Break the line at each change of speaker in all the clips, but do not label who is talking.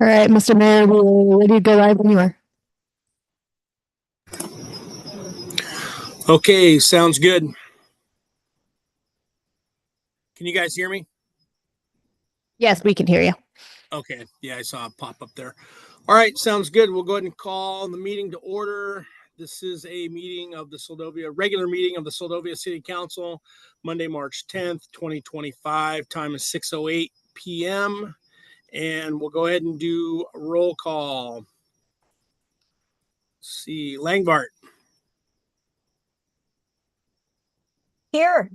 All right, Mr. Mayor, we're ready to go live when you are.
Okay, sounds good. Can you guys hear me?
Yes, we can hear you.
Okay, yeah, I saw it pop up there. All right, sounds good. We'll go ahead and call the meeting to order. This is a meeting of the Seldovia, regular meeting of the Seldovia City Council, Monday, March 10th, 2025. Time is 6:08 p.m. And we'll go ahead and do a roll call. Let's see, Langbart.
Here.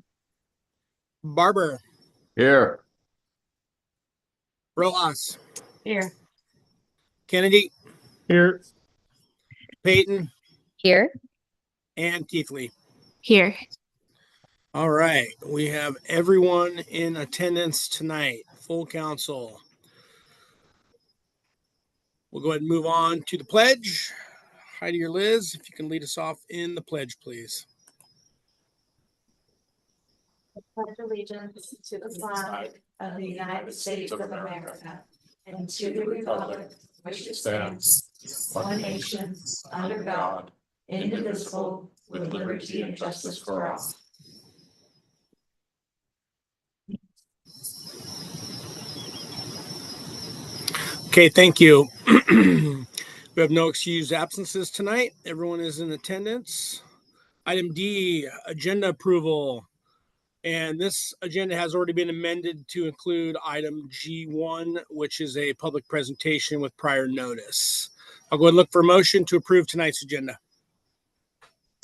Barber.
Here.
Rojas.
Here.
Kennedy.
Here.
Peyton.
Here.
And Keithley.
Here.
All right, we have everyone in attendance tonight, full council. We'll go ahead and move on to the pledge. Heidi or Liz, if you can lead us off in the pledge, please.
I pledge allegiance to the flag of the United States of America and to the republic which stands one nation under God, indivisible, with liberty and justice for all.
Okay, thank you. We have no excused absences tonight. Everyone is in attendance. Item D, agenda approval. And this agenda has already been amended to include item G1, which is a public presentation with prior notice. I'll go ahead and look for a motion to approve tonight's agenda.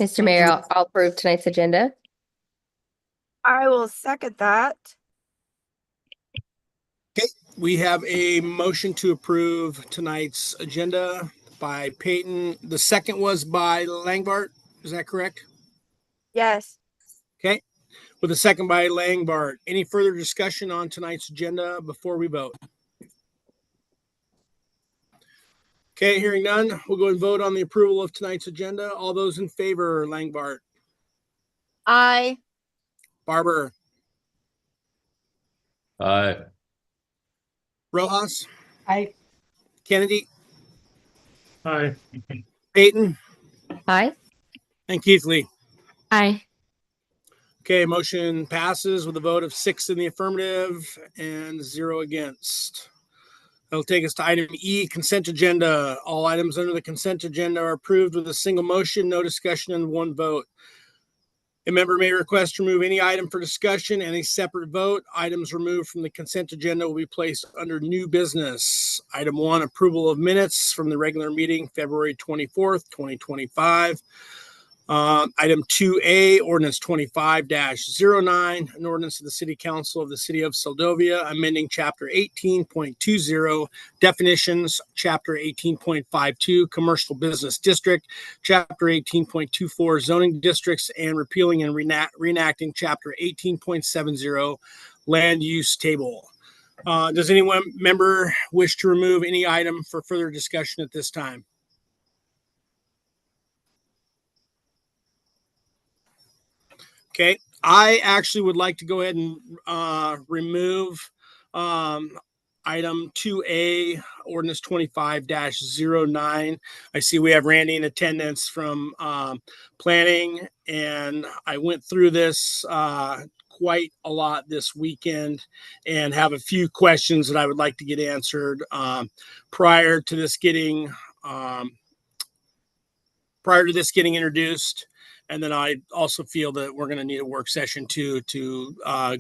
Mr. Mayor, I'll approve tonight's agenda.
I will second that.
Okay, we have a motion to approve tonight's agenda by Peyton. The second was by Langbart. Is that correct?
Yes.
Okay, with a second by Langbart. Any further discussion on tonight's agenda before we vote? Okay, hearing none, we'll go and vote on the approval of tonight's agenda. All those in favor, Langbart.
Aye.
Barber.
Aye.
Rojas.
Aye.
Kennedy.
Aye.
Peyton.
Aye.
And Keithley.
Aye.
Okay, motion passes with a vote of 6 in the affirmative and 0 against. That'll take us to item E, consent agenda. All items under the consent agenda are approved with a single motion, no discussion, and one vote. A member may request to remove any item for discussion and a separate vote. Items removed from the consent agenda will be placed under new business. Item 1, approval of minutes from the regular meeting, February 24th, 2025. Item 2A, ordinance 25-09, an ordinance of the City Council of the City of Seldovia, amending Chapter 18.20, definitions, Chapter 18.52, commercial business district, Chapter 18.24, zoning districts, and repealing and reenacting Chapter 18.70, land use table. Does anyone member wish to remove any item for further discussion at this time? Okay, I actually would like to go ahead and remove item 2A, ordinance 25-09. I see we have Randy in attendance from planning, and I went through this quite a lot this weekend and have a few questions that I would like to get answered prior to this getting introduced. And then I also feel that we're going to need a work session to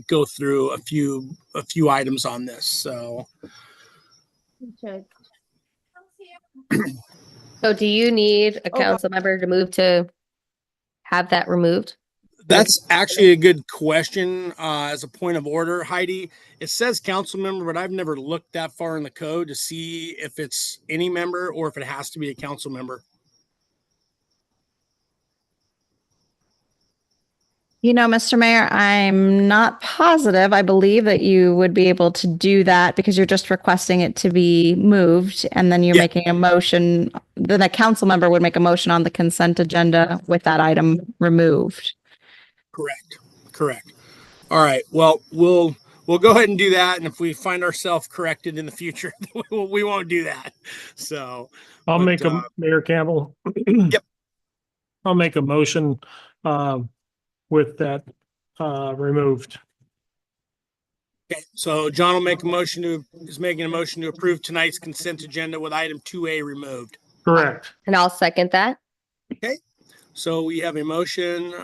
go through a few items on this. So,
So do you need a council member to move to have that removed?
that's actually a good question. As a point of order, Heidi, it says council member, but I've never looked that far in the code to see if it's any member or if it has to be a council member.
You know, Mr. Mayor, I'm not positive. I believe that you would be able to do that because you're just requesting it to be moved, and then you're making a motion. Then a council member would make a motion on the consent agenda with that item removed.
Correct. All right. Well, we'll we'll go ahead and do that. And if we find ourselves corrected in the future, we won't do that. So
I'll
But,
make a, Mayor Campbell.
Yep.
I'll make a motion, with that, removed.
okay, so John will make a motion is making a motion to approve tonight's consent agenda with item 2A removed.
Correct.
And I'll second that.
So we have a motion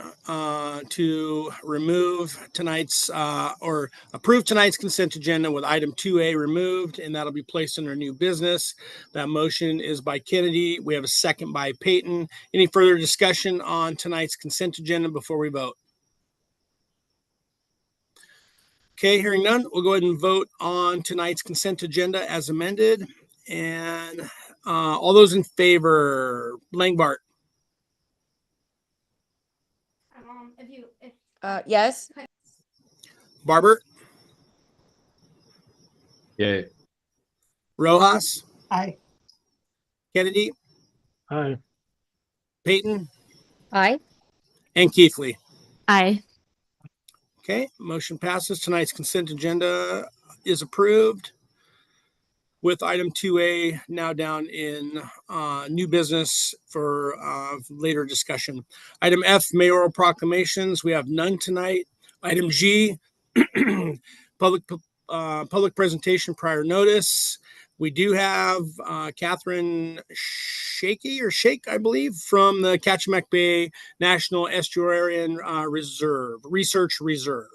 to remove tonight's or approve tonight's consent agenda with item 2A removed, and that'll be placed under new business. That motion is by Kennedy. We have a second by Peyton. Any further discussion on tonight's consent agenda before we vote? Okay, hearing none, we'll go ahead and vote on tonight's consent agenda as amended. And all those in favor, Langbart,
Yes.
Barber,
Yay.
Rojas,
Aye.
Kennedy,
Aye.
Peyton,
Aye.
and Keithley.
Aye.
Okay, motion passes. Tonight's consent agenda is approved with item 2A now down in new business for later discussion. Item F, mayoral proclamations. We have none tonight. Item G, public presentation prior notice. We do have Catherine Shake, I believe, from the Kachemak Bay National Estuarine Research Reserve.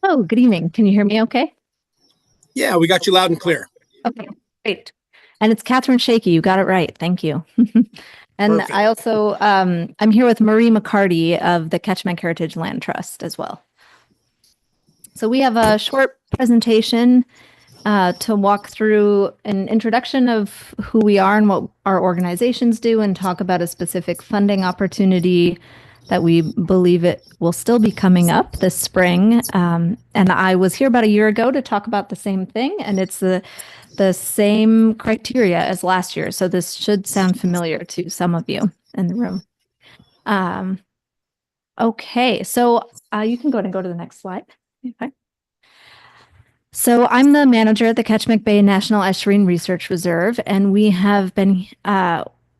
Oh, good evening. Can you hear me okay?
Yeah, we got you loud and clear.
Okay, great. And it's Catherine Shaky. You got it right. Thank you. And
Perfect.
I also, I'm here with Marie McCarty of the Kachemak Heritage Land Trust as well. So we have a short presentation to walk through an introduction of who we are and what our organizations do, and talk about a specific funding opportunity that we believe it will still be coming up this spring. And I was here about a year ago to talk about the same thing, and it's the same criteria as last year. So this should sound familiar to some of you in the room. Okay, so you can go ahead and go to the next slide. Okay. So I'm the manager at the Kachemak Bay National Estuarine Research Reserve, and we have been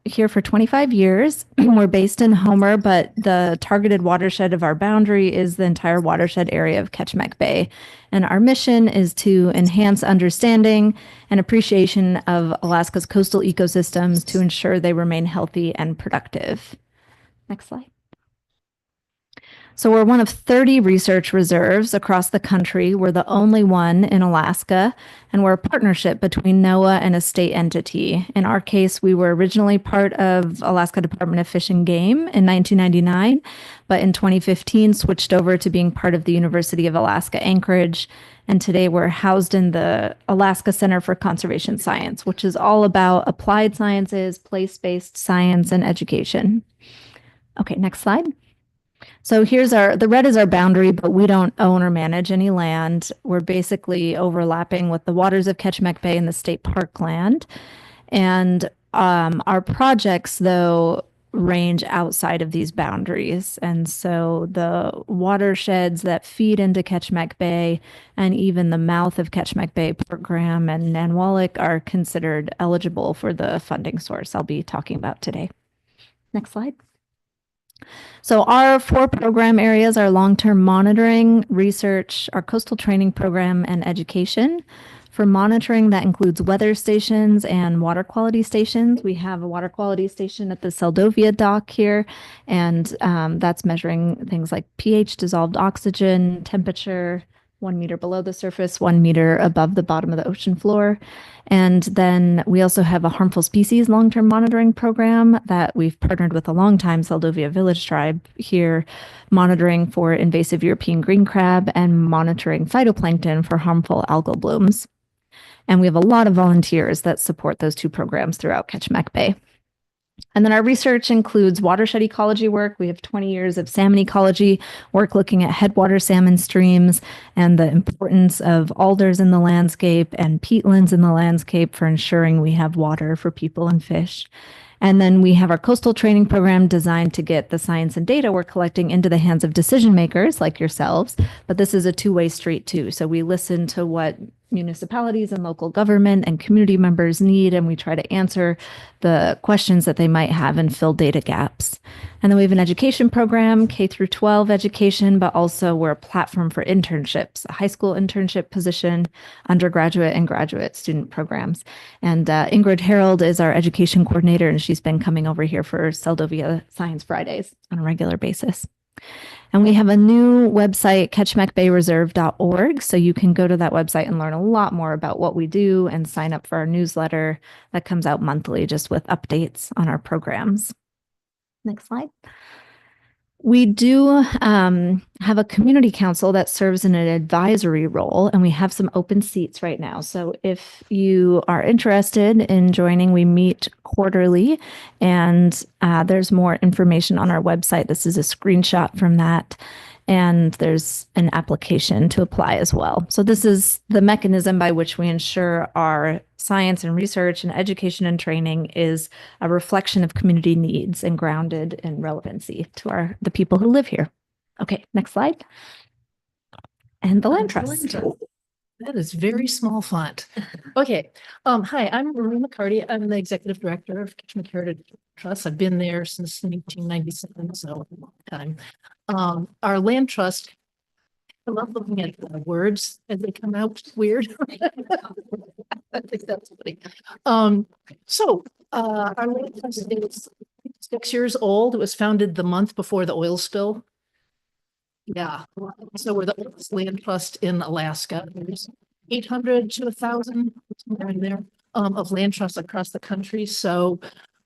here for 25 years. We're based in Homer, but the targeted watershed of our boundary is the entire watershed area of Kachemak Bay. And our mission is to enhance understanding and appreciation of Alaska's coastal ecosystems to ensure they remain healthy and productive. Next slide. So we're one of 30 research reserves across the country. We're the only one in Alaska, and we're a partnership between NOAA and a state entity. In our case, we were originally part of Alaska Department of Fish and Game in 1999, but in 2015 switched over to being part of the University of Alaska Anchorage. And today we're housed in the Alaska Center for Conservation Science, which is all about applied sciences, place-based science, and education. Okay, next slide. So here's the red is our boundary, but we don't own or manage any land. We're basically overlapping with the waters of Kachemak Bay and the state park land. And our projects, though, range outside of these boundaries. And so the watersheds that feed into Kachemak Bay and even the mouth of Kachemak Bay program and Nanwalek are considered eligible for the funding source I'll be talking about today. Next slide. So our 4 program areas are long-term monitoring, research, our coastal training program, and education. For monitoring, that includes weather stations and water quality stations. We have a water quality station at the Seldovia dock here, and that's measuring things like pH, dissolved oxygen, temperature, 1 meter below the surface, 1 meter above the bottom of the ocean floor. And then we also have a harmful species long-term monitoring program that we've partnered with a longtime Seldovia village tribe here, monitoring for invasive European green crab and monitoring phytoplankton for harmful algal blooms. And we have a lot of volunteers that support those 2 programs throughout Kachemak Bay. And then our research includes watershed ecology work. We have 20 years of salmon ecology work looking at headwater salmon streams and the importance of alders in the landscape and peatlands in the landscape for ensuring we have water for people and fish. And then we have our coastal training program designed to get the science and data we're collecting into the hands of decision makers like yourselves. But this is a two-way street too. So we listen to what municipalities and local government and community members need, and we try to answer the questions that they might have and fill data gaps. And then we have an education program, K through 12 education, but also we're a platform for internships, a high school internship position, undergraduate and graduate student programs. And Ingrid Harold is our education coordinator, and she's been coming over here for Seldovia Science Fridays on a regular basis. And we have a new website, ketchmekbayreserve.org. So you can go to that website and learn a lot more about what we do and sign up for our newsletter that comes out monthly just with updates on our programs. Next slide. We do have a community council that serves in an advisory role, and we have some open seats right now. So if you are interested in joining, we meet quarterly, and there's more information on our website. This is a screenshot from that. And there's an application to apply as well. So this is the mechanism by which we ensure our science and research and education and training is a reflection of community needs and grounded in relevancy to the people who live here. Okay, next slide. And the land trust.
That is very small font. Okay. Hi, I'm Marie McCarty. I'm the executive director of Kitchener Heritage Trust. I've been there since 1997, so a long time. Our land trust, I love looking at the words as they come out weird. I think that's funny. Our land trust is 6 years old. It was founded the month before the oil spill. Yeah, so we're the oldest land trust in Alaska. There's 800 to 1,000 somewhere in there of land trusts across the country. So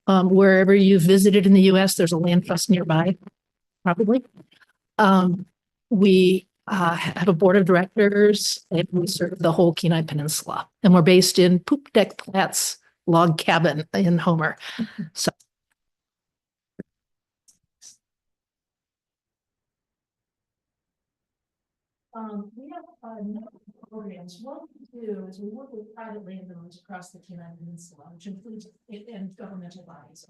wherever you visited in the U.S., there's a land trust nearby, probably. We have a board of directors, and we serve the whole Kenai Peninsula. And we're based in Poop Deck Flats Log Cabin in Homer. So. We have a number of programs. What we do is we work with private landowners across the Kenai Peninsula, which includes and governmental bodies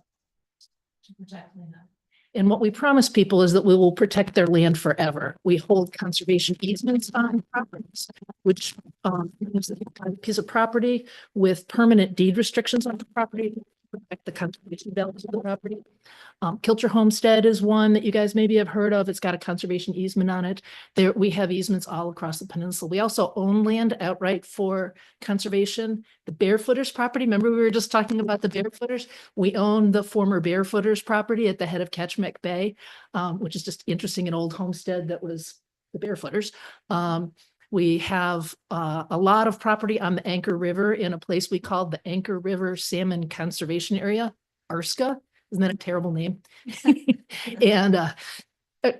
to protect land. And what we promise people is that we will protect their land forever. We hold conservation easements on properties, which is a piece of property with permanent deed restrictions on the property to protect the conservation values of the property. Kilcher Homestead is one that you guys maybe have heard of. It's got a conservation easement on it. There, we have easements all across the peninsula. We also own land outright for conservation. The Barefooters property, remember we were just talking about the Barefooters? We own the former Barefooters property at the head of Ketchmek Bay, which is just interesting, an old homestead that was the Barefooters. We have a lot of property on the Anchor River in a place we call the Anchor River Salmon Conservation Area, ARSCA. Isn't that a terrible name? And a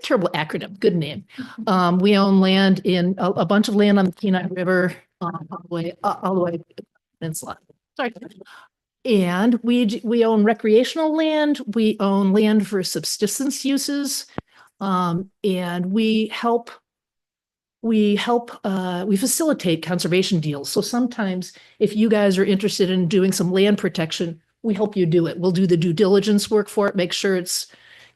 terrible acronym, good name. We own land in a bunch of land on the Kenai River, all the way to the peninsula. Sorry. And we own recreational land. We own land for subsistence uses. And we facilitate conservation deals. So sometimes if you guys are interested in doing some land protection, we help you do it. We'll do the due diligence work for it, make sure it's,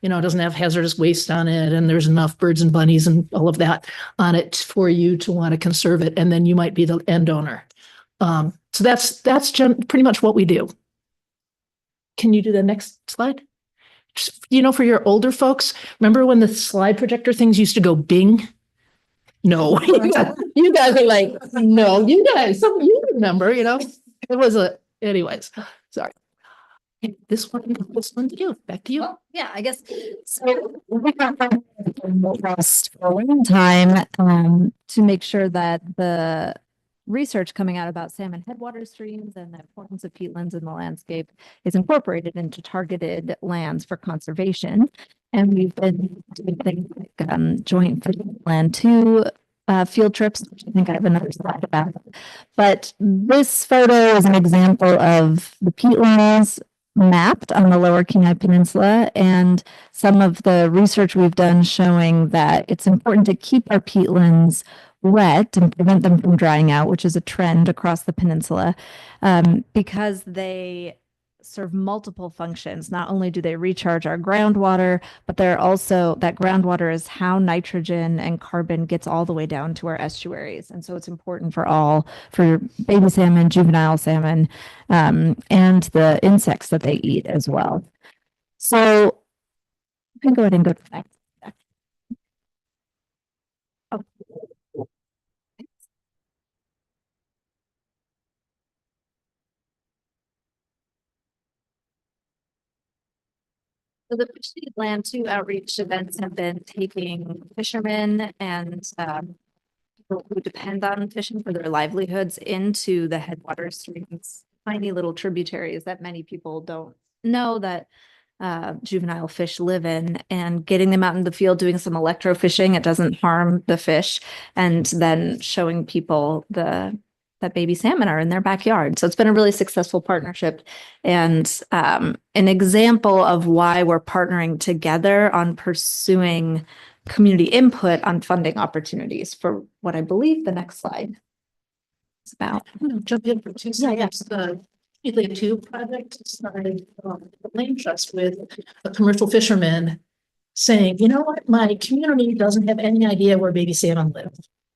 it doesn't have hazardous waste on it and there's enough birds and bunnies and all of that on it for you to want to conserve it. And then you might be the end owner. So that's pretty much what we do. Can you do the next slide? Just, for your older folks, remember when the slide projector things used to go bing? No, you guys are like, no, you guys, you remember, it was anyways, sorry. This one to you, back to you.
Well, yeah, I guess. So we have for a long time to make sure that the research coming out about salmon headwater streams and the importance of peatlands in the landscape is incorporated into targeted lands for conservation. And we've been doing things like joint land 2 field trips, which I think I have another slide about. But this photo is an example of the peatlands mapped on the Lower Kenai Peninsula, and some of the research we've done showing that it's important to keep our peatlands wet and prevent them from drying out, which is a trend across the peninsula, because they serve multiple functions. Not only do they recharge our groundwater, but they're also, that groundwater is how nitrogen and carbon gets all the way down to our estuaries. And so it's important for baby salmon, juvenile salmon, and the insects that they eat as well. So you can go ahead and go to the next. Oh. So the Fishery Land 2 outreach events have been taking fishermen and people who depend on fishing for their livelihoods into the headwater streams, tiny little tributaries that many people don't know that juvenile fish live in, and getting them out in the field doing some electrofishing. It doesn't harm the fish, and then showing people that baby salmon are in their backyard. So it's been a really successful partnership, and an example of why we're partnering together on pursuing community input on funding opportunities for what I believe the next slide is about.
I'm gonna jump in for 2 seconds. The Land 2 project started the land trust with a commercial fisherman saying, you know what, my community doesn't have any idea where baby salmon live.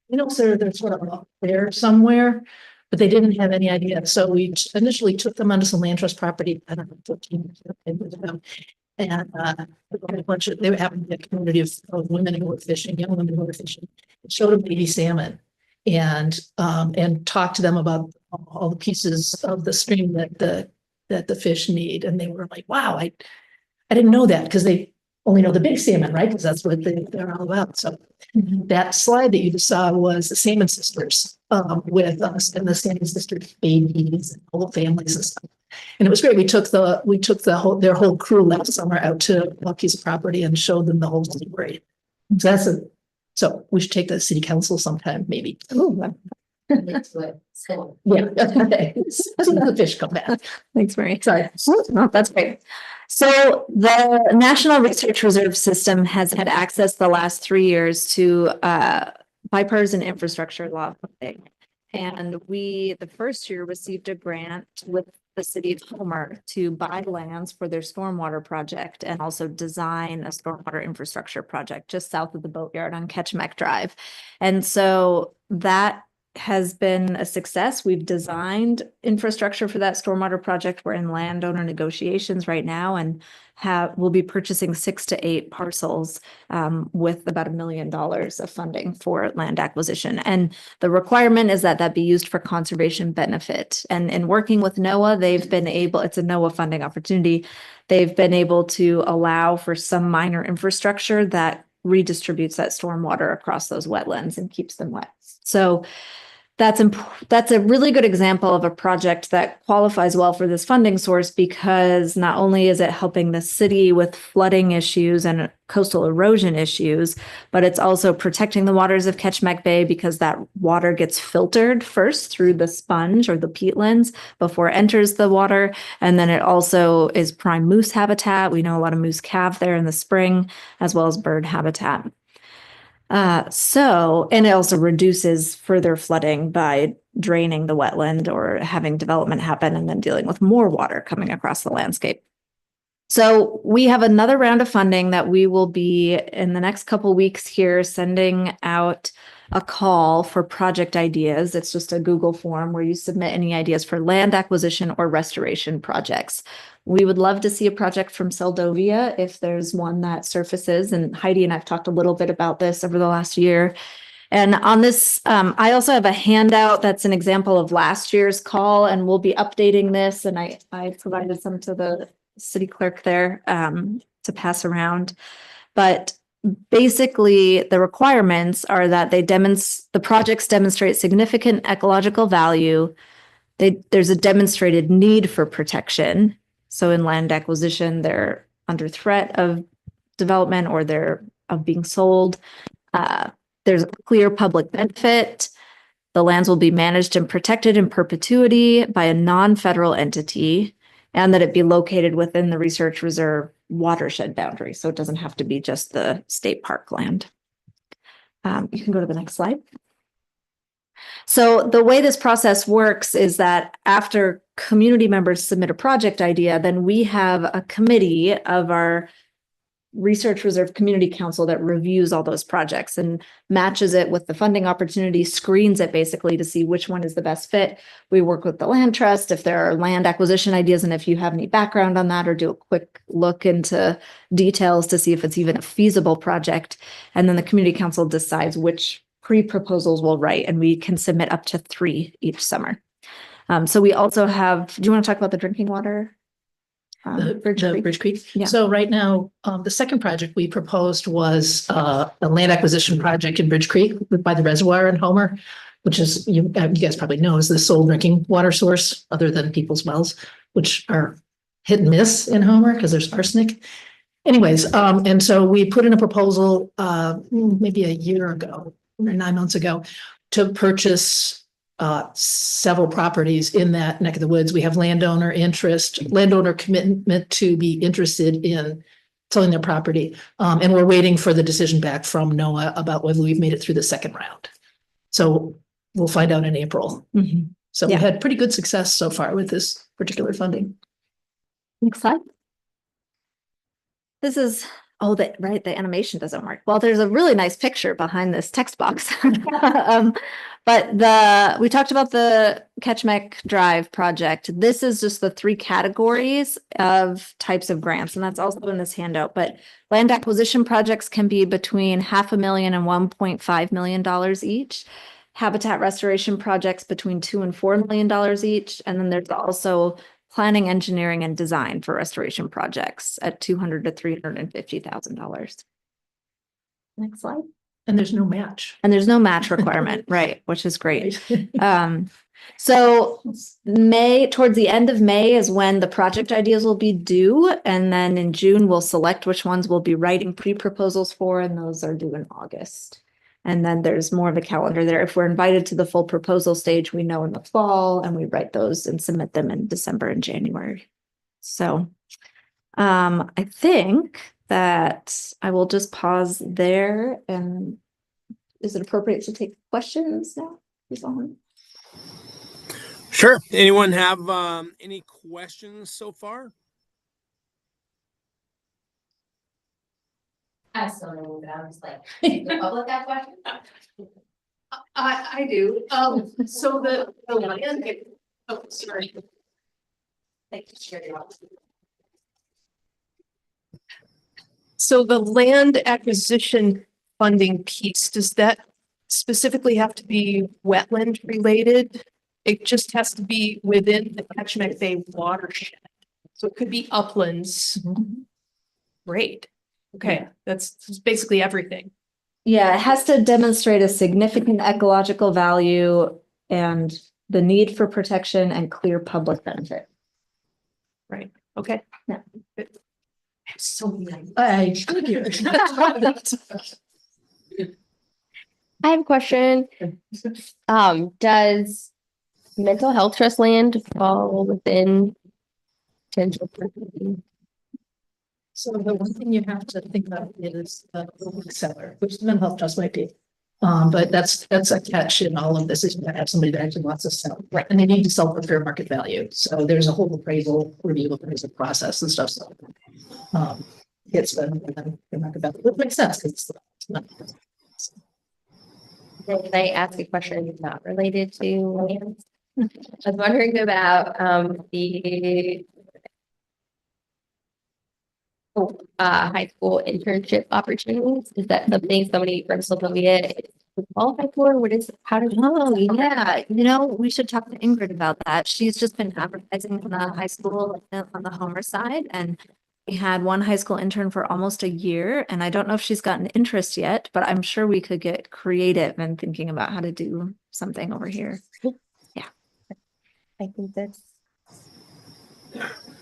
You know, so they're sort of up there somewhere, but they didn't have any idea. So we initially took them onto some land trust property, I don't know, 14 years ago. And a bunch of, they were having a community of women who were fishing, young women who were fishing, showed them baby salmon and talked to them about all the pieces of the stream that the fish need. And they were like, wow, I didn't know that, because they only know the big salmon, right? Because that's what they're all about. So that slide that you just saw was the Salmon Sisters with us, and the Salmon Sisters babies and whole families and stuff. And it was great. We took their whole crew last summer out to a piece of property and showed them the whole story. So we should take the city council sometime, maybe. Ooh, so, yeah. That's when the fish come back.
Thanks, Mary.
Sorry.
No, that's great. So the National Research Reserve System has had access the last 3 years to bipartisan infrastructure law funding. And we, the first year, received a grant with the city of Homer to buy lands for their stormwater project and also design a stormwater infrastructure project just south of the boatyard on Ketchmack Drive. And so that has been a success. We've designed infrastructure for that stormwater project. We're in landowner negotiations right now, and we'll be purchasing 6 to 8 parcels with about $1 million of funding for land acquisition. And the requirement is that be used for conservation benefit. And in working with NOAA, they've been able, it's a NOAA funding opportunity, they've been able to allow for some minor infrastructure that redistributes that stormwater across those wetlands and keeps them wet. So that's a really good example of a project that qualifies well for this funding source, because not only is it helping the city with flooding issues and coastal erosion issues, but it's also protecting the waters of Ketchmack Bay, because that water gets filtered first through the sponge or the peatlands before it enters the water. And then it also is prime moose habitat. We know a lot of moose calve there in the spring, as well as bird habitat. And it also reduces further flooding by draining the wetland or having development happen and then dealing with more water coming across the landscape. So we have another round of funding that we will be in the next couple weeks here sending out a call for project ideas. It's just a Google form where you submit any ideas for land acquisition or restoration projects. We would love to see a project from Seldovia if there's one that surfaces. And Heidi and I've talked a little bit about this over the last year. And on this, I also have a handout that's an example of last year's call, and we'll be updating this. And I provided some to the city clerk there to pass around. But basically, the requirements are that the projects demonstrate significant ecological value. There's a demonstrated need for protection. So in land acquisition, they're under threat of development or they're of being sold. There's a clear public benefit. The lands will be managed and protected in perpetuity by a non-federal entity. and that it be located within the research reserve watershed boundary. So it doesn't have to be just the state park land. You can go to the next slide. So the way this process works is that after community members submit a project idea, then we have a committee of our Research Reserve Community Council that reviews all those projects and matches it with the funding opportunity, screens it basically to see which one is the best fit. We work with the land trust if there are land acquisition ideas and if you have any background on that, or do a quick look into details to see if it's even a feasible project. And then the community council decides which pre-proposals we'll write, and we can submit up to 3 each summer. So we also have, do you want to talk about the drinking water?
Bridge Creek.
Yeah.
So right now, the second project we proposed was a land acquisition project in Bridge Creek by the reservoir in Homer, which is, you guys probably know, is the sole drinking water source other than people's wells, which are hit and miss in Homer because there's arsenic. Anyways, and so we put in a proposal maybe a year ago or 9 months ago to purchase several properties in that neck of the woods. We have landowner commitment to be interested in selling their property. And we're waiting for the decision back from NOAA about whether we've made it through the second round. So we'll find out in April.
Mhm.
So
Yeah.
we had pretty good success so far with this particular funding.
Next slide. This is, the animation doesn't work. Well, there's a really nice picture behind this text box. But we talked about the Ketchmek Drive project. This is just the 3 categories of types of grants, and that's also in this handout. But land acquisition projects can be between $500,000 and $1.5 million each. Habitat restoration projects between $2 and $4 million each. And then there's also planning, engineering, and design for restoration projects at $200,000 to $350,000. Next slide.
And there's no match.
And there's no match requirement, right, which is great.
Right.
So towards the end of May is when the project ideas will be due. And then in June, we'll select which ones we'll be writing pre-proposals for, and those are due in August. And then there's more of a calendar there. If we're invited to the full proposal stage, we know in the fall, and we write those and submit them in December and January. So I think that I will just pause there. And is it appropriate to take questions now?
Sure. Anyone have any questions so far?
I still know that. I was like, the public got questions?
I do. So the land, oh, sorry.
Thank you, Sherry.
So the land acquisition funding piece, does that specifically have to be wetland related? It just has to be within the Ketchmek Bay watershed. So it could be uplands. Great. Okay, that's basically everything.
Yeah, it has to demonstrate a significant ecological value and the need for protection and clear public benefit.
Right. Okay.
Yeah.
So many.
I have a question. Does mental health trust land fall within potential?
So the one thing you have to think about is the seller, which the mental health trust might be. But that's a catch in all of this, is you have somebody that actually wants to sell. Right. And they need to sell for fair market value. So there's a whole appraisal review appraisal process and stuff. So it's been fair market value, which makes sense because it's not.
Can I ask a question not related to land? I was wondering about the high school internship opportunities. Is that something somebody from Seldovia is qualified for? How does?
Oh, yeah. We should talk to Ingrid about that. She's just been advertising in the high school on the Homer side, and we had one high school intern for almost a year, and I don't know if she's gotten interest yet, but I'm sure we could get creative in thinking about how to do something over here. Yeah.
I think that's.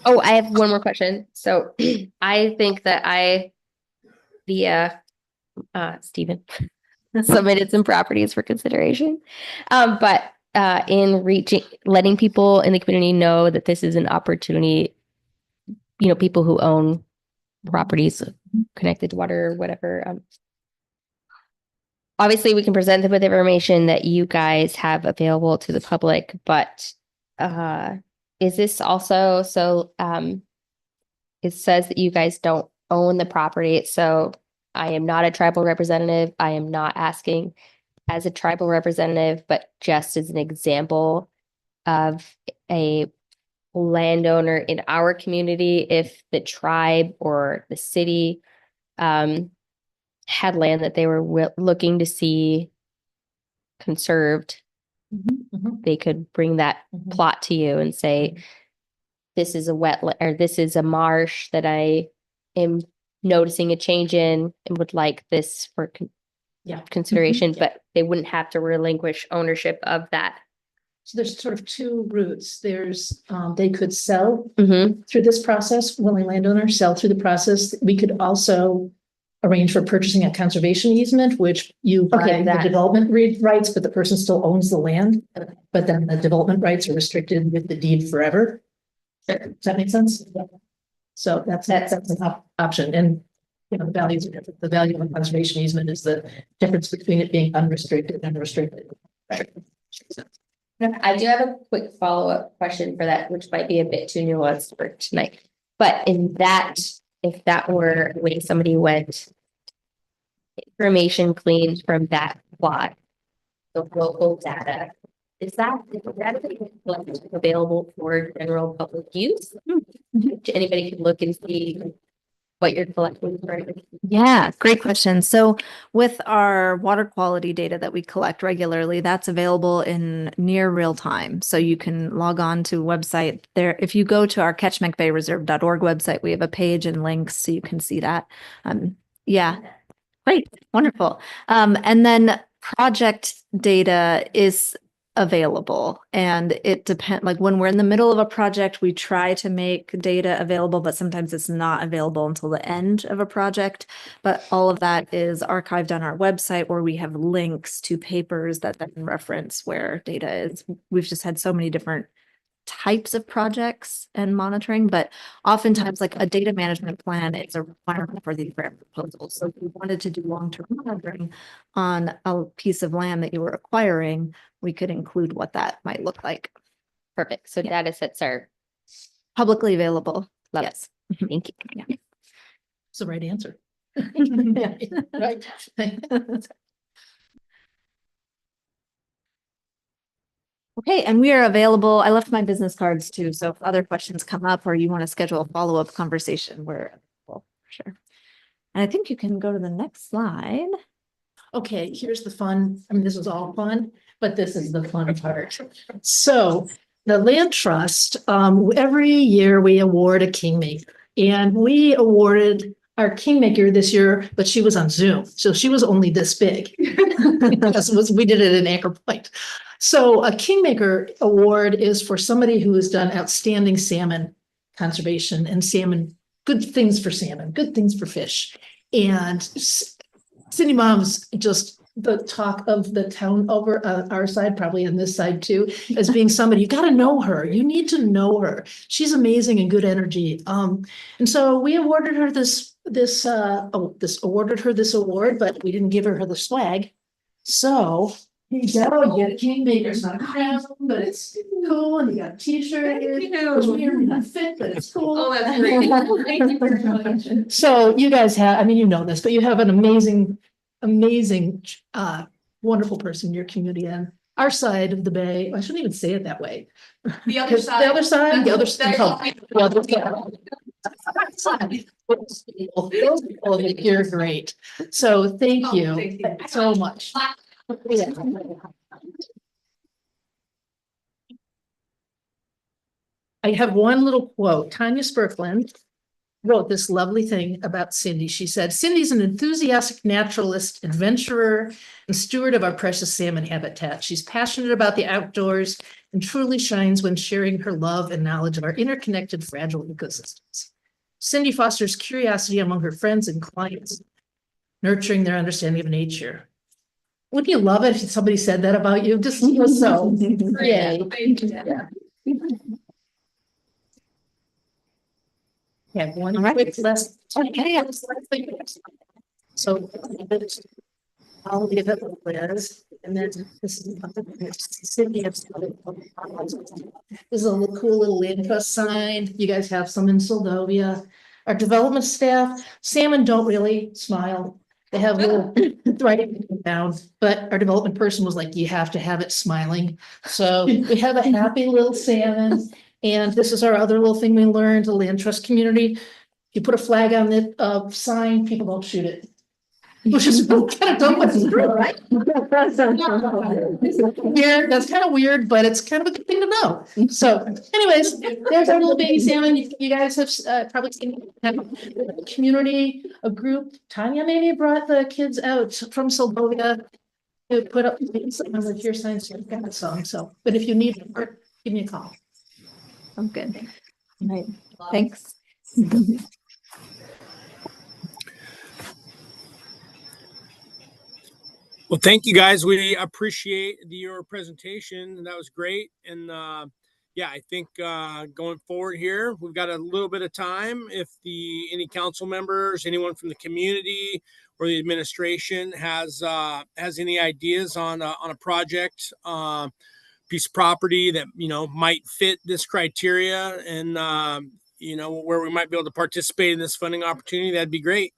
Oh, I have one more question. So I think that I, via Stephen, submitted some properties for consideration. But in letting people in the community know that this is an opportunity people who own properties connected to water or whatever. Obviously, we can present them with information that you guys have available to the public, but is this also it says that you guys don't own the property, so I am not a tribal representative. I am not asking as a tribal representative, but just as an example of a landowner in our community, if the tribe or the city had land that they were looking to see conserved, they could bring that plot to you and say, this is a wetland or this is a marsh that I am noticing a change in and would like this for consideration, but they wouldn't have to relinquish ownership of that.
So there's sort of two routes. There's, they could sell
Mm-hmm.
through this process, willing landowner, sell through the process. We could also arrange for purchasing a conservation easement, which you buy the development rights, but the person still owns the land. But then the development rights are restricted with the deed forever. Does that make sense? So that's an option. And the values are different. The value of a conservation easement is the difference between it being unrestricted and restricted. Right.
I do have a quick follow-up question for that, which might be a bit too nuanced for tonight. But if that were the way somebody went, information gleaned from that plot, the local data, is that available for general public use? Anybody can look and see what you're collecting.
Yeah, great question. So with our water quality data that we collect regularly, that's available in near real time. So you can log on to a website there. If you go to our catchmcbayreserve.org website, we have a page and links so you can see that. Yeah, great, wonderful. And then project data is available, and it depends, like when we're in the middle of a project, we try to make data available, but sometimes it's not available until the end of a project. But all of that is archived on our website, where we have links to papers that then reference where data is. We've just had so many different types of projects and monitoring, but oftentimes like a data management plan is a requirement for these grant proposals. So if you wanted to do long-term monitoring on a piece of land that you were acquiring, we could include what that might look like.
Perfect. So data sets are
Publicly available.
Love
Yes.
thank you.
It's the right answer. Yeah, right.
Okay, and we are available. I left my business cards too, so if other questions come up or you want to schedule a follow-up conversation, we're available for sure. And I think you can go to the next slide.
Okay, here's the fun. I mean, this is all fun, but this is the fun part. So the land trust, every year we award a kingmaker, and we awarded our kingmaker this year, but she was on Zoom, so she was only this big. We did it in Anchor Point. So a kingmaker award is for somebody who has done outstanding salmon conservation and salmon, good things for salmon, good things for fish. And Cindy Mom's just the talk of the town over our side, probably on this side too, as being somebody, you got to know her. You need to know her. She's amazing and good energy. And so we awarded her this award, but we didn't give her the swag. So here you go. You got a kingmaker. It's not a crown, but it's cool. And you got a t-shirt. It's weird and not fit, but it's cool.
Oh, that's great.
So you guys have, I mean, you know this, but you have an amazing, wonderful person in your community and our side of the bay. I shouldn't even say it that way.
The other side.
The other side, the other side. Those people, you're great. So thank you so much. I have one little quote. Tanya Spurkland wrote this lovely thing about Cindy. She said, Cindy's an enthusiastic naturalist, adventurer, and steward of our precious salmon habitat. She's passionate about the outdoors and truly shines when sharing her love and knowledge of our interconnected, fragile ecosystems. Cindy fosters curiosity among her friends and clients, nurturing their understanding of nature. Wouldn't you love it if somebody said that about you? Just so, yay. Yeah. Yeah, one
All right.
quick list. Okay. So I'll leave it with Liz, and then this is Cindy. This is a little cool little land trust sign. You guys have some in Seldovia. Our development staff, Salmon don't really smile. They have little writing down, but our development person was like, you have to have it smiling. So we have a happy little salmon. And this is our other little thing we learned, the land trust community. You put a flag on the sign, people don't shoot it. Which is kind of dumb, but it's true, right? Yeah, that's kind of weird, but it's kind of a good thing to know. So anyways, there's our little baby salmon. You guys have probably seen a community, a group. Tanya maybe brought the kids out from Seldovia to put up something with your signs, so you've got some. So, but if you need more, give me a call.
I'm good. All right. Thanks.
Well, thank you guys. We appreciate your presentation. That was great. And yeah, I think going forward here, we've got a little bit of time. If any council members, anyone from the community or the administration has any ideas on a project, piece of property that might fit this criteria, and where we might be able to participate in this funding opportunity, that'd be great.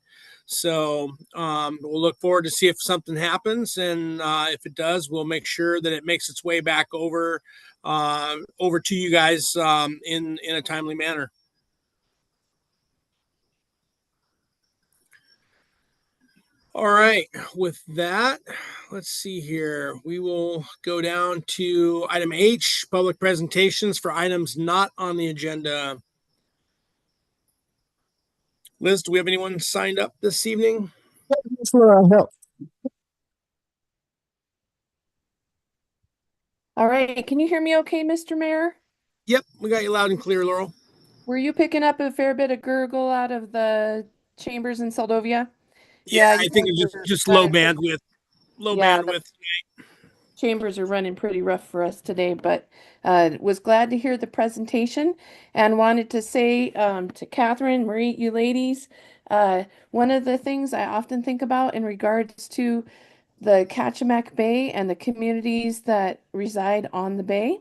So we'll look forward to see if something happens, and if it does, we'll make sure that it makes its way back over to you guys in a timely manner. All right, with that, let's see here. We will go down to item H, public presentations for items not on the agenda. Liz, do we have anyone signed up this evening?
All right, can you hear me okay, Mr. Mayor?
Yep, we got you loud and clear, Laurel.
Were you picking up a fair bit of gurgle out of the chambers in Seldovia?
Yeah, I
you
think
guys
it's
are
just low
running
bandwidth. Low
Yeah, the
bandwidth.
chambers are running pretty rough for us today, but was glad to hear the presentation and wanted to say to Catherine, Marie, you ladies, one of the things I often think about in regards to the Kachemak Bay and the communities that reside on the bay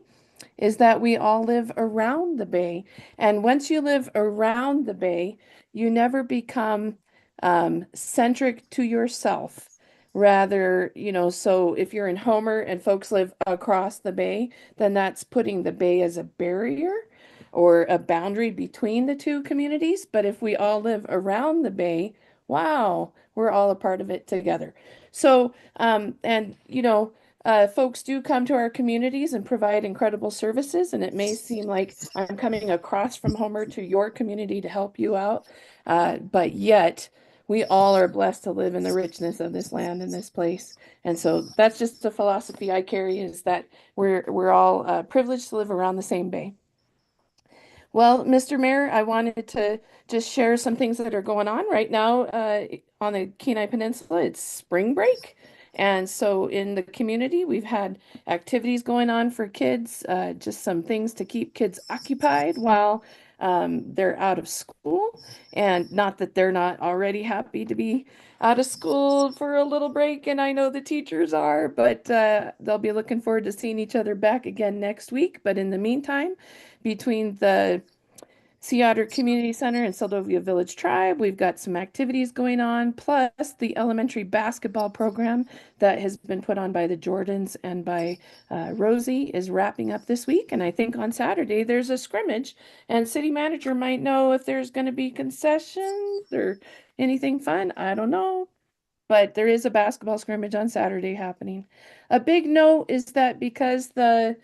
is that we all live around the bay. And once you live around the bay, you never become centric to yourself. Rather, so if you're in Homer and folks live across the bay, then that's putting the bay as a barrier or a boundary between the two communities. But if we all live around the bay, wow, we're all a part of it together. So, folks do come to our communities and provide incredible services, and it may seem like I'm coming across from Homer to your community to help you out, but yet we all are blessed to live in the richness of this land and this place. And so that's just the philosophy I carry, is that we're all privileged to live around the same bay. Well, Mr. Mayor, I wanted to just share some things that are going on right now on the Kenai Peninsula. It's spring break. And so in the community, we've had activities going on for kids, just some things to keep kids occupied while they're out of school. And not that they're not already happy to be out of school for a little break, and I know the teachers are, but they'll be looking forward to seeing each other back again next week. But in the meantime, between the Sea Otter Community Center and Seldovia Village Tribe, we've got some activities going on, plus the elementary basketball program that has been put on by the Jordans and by Rosie is wrapping up this week. And I think on Saturday there's a scrimmage, and city manager might know if there's going to be concessions or anything fun. I don't know. But there is a basketball scrimmage on Saturday happening. A big note is that because the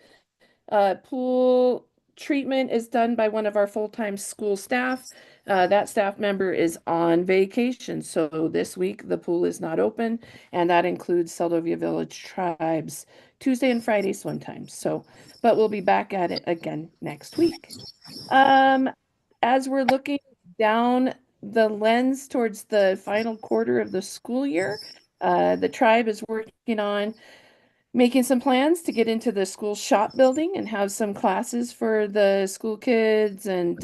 pool treatment is done by one of our full-time school staff. That staff member is on vacation, so this week the pool is not open, and that includes Seldovia Village Tribe's Tuesday and Friday swim times. So, but we'll be back at it again next week. As we're looking down the lens towards the final quarter of the school year, the tribe is working on making some plans to get into the school shop building and have some classes for the school kids and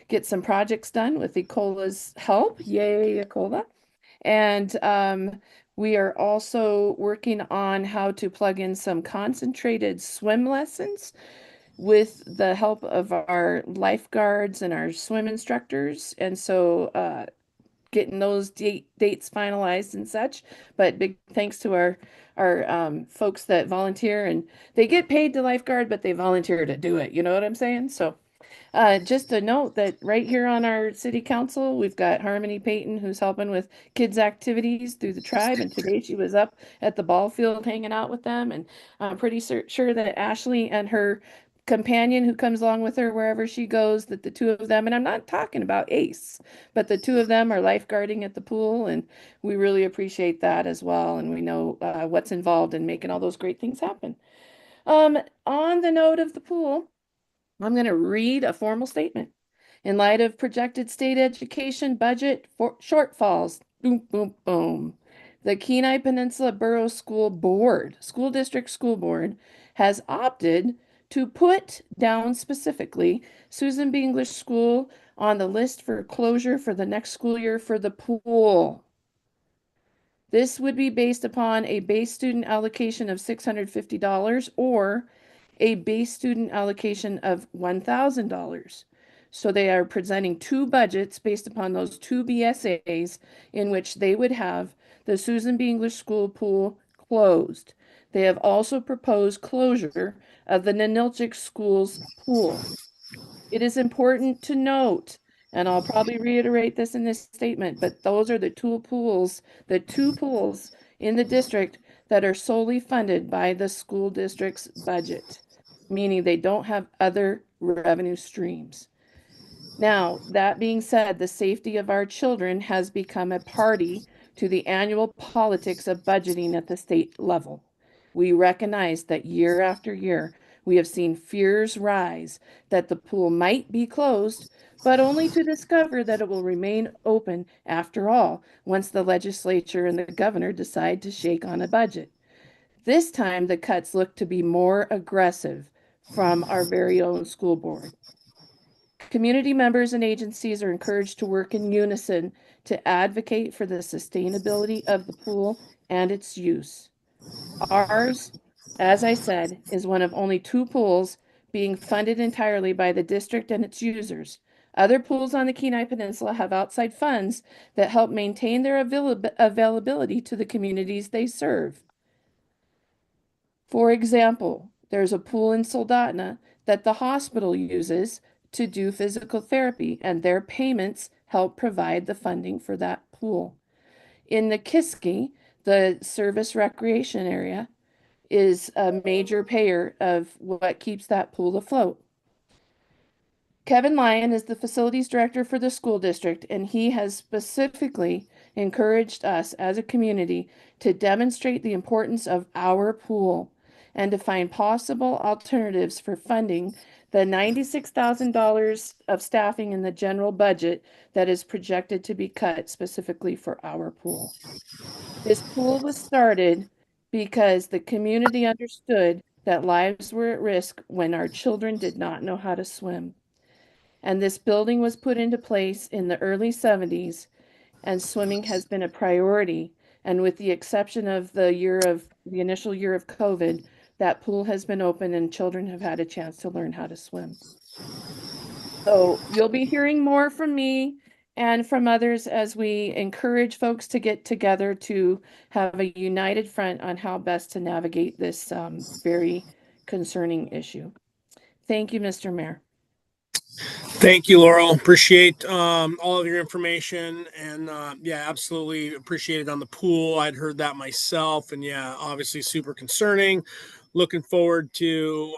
get some projects done with Ecola's help. Yay, Ecola. And we are also working on how to plug in some concentrated swim lessons with the help of our lifeguards and our swim instructors. And so getting those dates finalized and such. But big thanks to our folks that volunteer, and they get paid to lifeguard, but they volunteer to do it. You know what I'm saying? So just a note that right here on our city council, we've got Harmony Payton, who's helping with kids' activities through the tribe. And today she was up at the ball field hanging out with them. And I'm pretty sure that Ashley and her companion who comes along with her wherever she goes, that the two of them, and I'm not talking about Ace, but the two of them are lifeguarding at the pool. And we really appreciate that as well. And we know what's involved in making all those great things happen. On the note of the pool, I'm going to read a formal statement. In light of projected state education budget shortfalls, boom, boom, boom, the Kenai Peninsula Borough School District School Board, has opted to put down specifically Susan B. English School on the list for closure for the next school year for the pool. This would be based upon a base student allocation of $650 or a base student allocation of $1,000. So they are presenting two budgets based upon those two BSAs in which they would have the Susan B. English School pool closed. They have also proposed closure of the Ninilchik School's pool. It is important to note, and I'll probably reiterate this in this statement, but those are the two pools in the district that are solely funded by the school district's budget, meaning they don't have other revenue streams. Now, that being said, the safety of our children has become a party to the annual politics of budgeting at the state level. We recognize that year after year, we have seen fears rise that the pool might be closed, but only to discover that it will remain open after all, once the legislature and the governor decide to shake on a budget. This time, the cuts look to be more aggressive from our very own school board. Community members and agencies are encouraged to work in unison to advocate for the sustainability of the pool and its use. Ours, as I said, is one of only two pools being funded entirely by the district and its users. Other pools on the Kenai Peninsula have outside funds that help maintain their availability to the communities they serve. For example, there's a pool in Soldotna that the hospital uses to do physical therapy, and their payments help provide the funding for that pool. In the Kiski, the service recreation area is a major payer of what keeps that pool afloat. Kevin Lyon is the facilities director for the school district, and he has specifically encouraged us as a community to demonstrate the importance of our pool and to find possible alternatives for funding the $96,000 of staffing in the general budget that is projected to be cut specifically for our pool. This pool was started because the community understood that lives were at risk when our children did not know how to swim. And this building was put into place in the early 70s, and swimming has been a priority. And with the exception of the initial year of COVID, that pool has been open and children have had a chance to learn how to swim. So you'll be hearing more from me and from others as we encourage folks to get together to have a united front on how best to navigate this very concerning issue. Thank you, Mr. Mayor.
Thank you, Laurel. Appreciate all of your information, and yeah, absolutely appreciate it on the pool. I'd heard that myself, and yeah, obviously super concerning. Looking forward to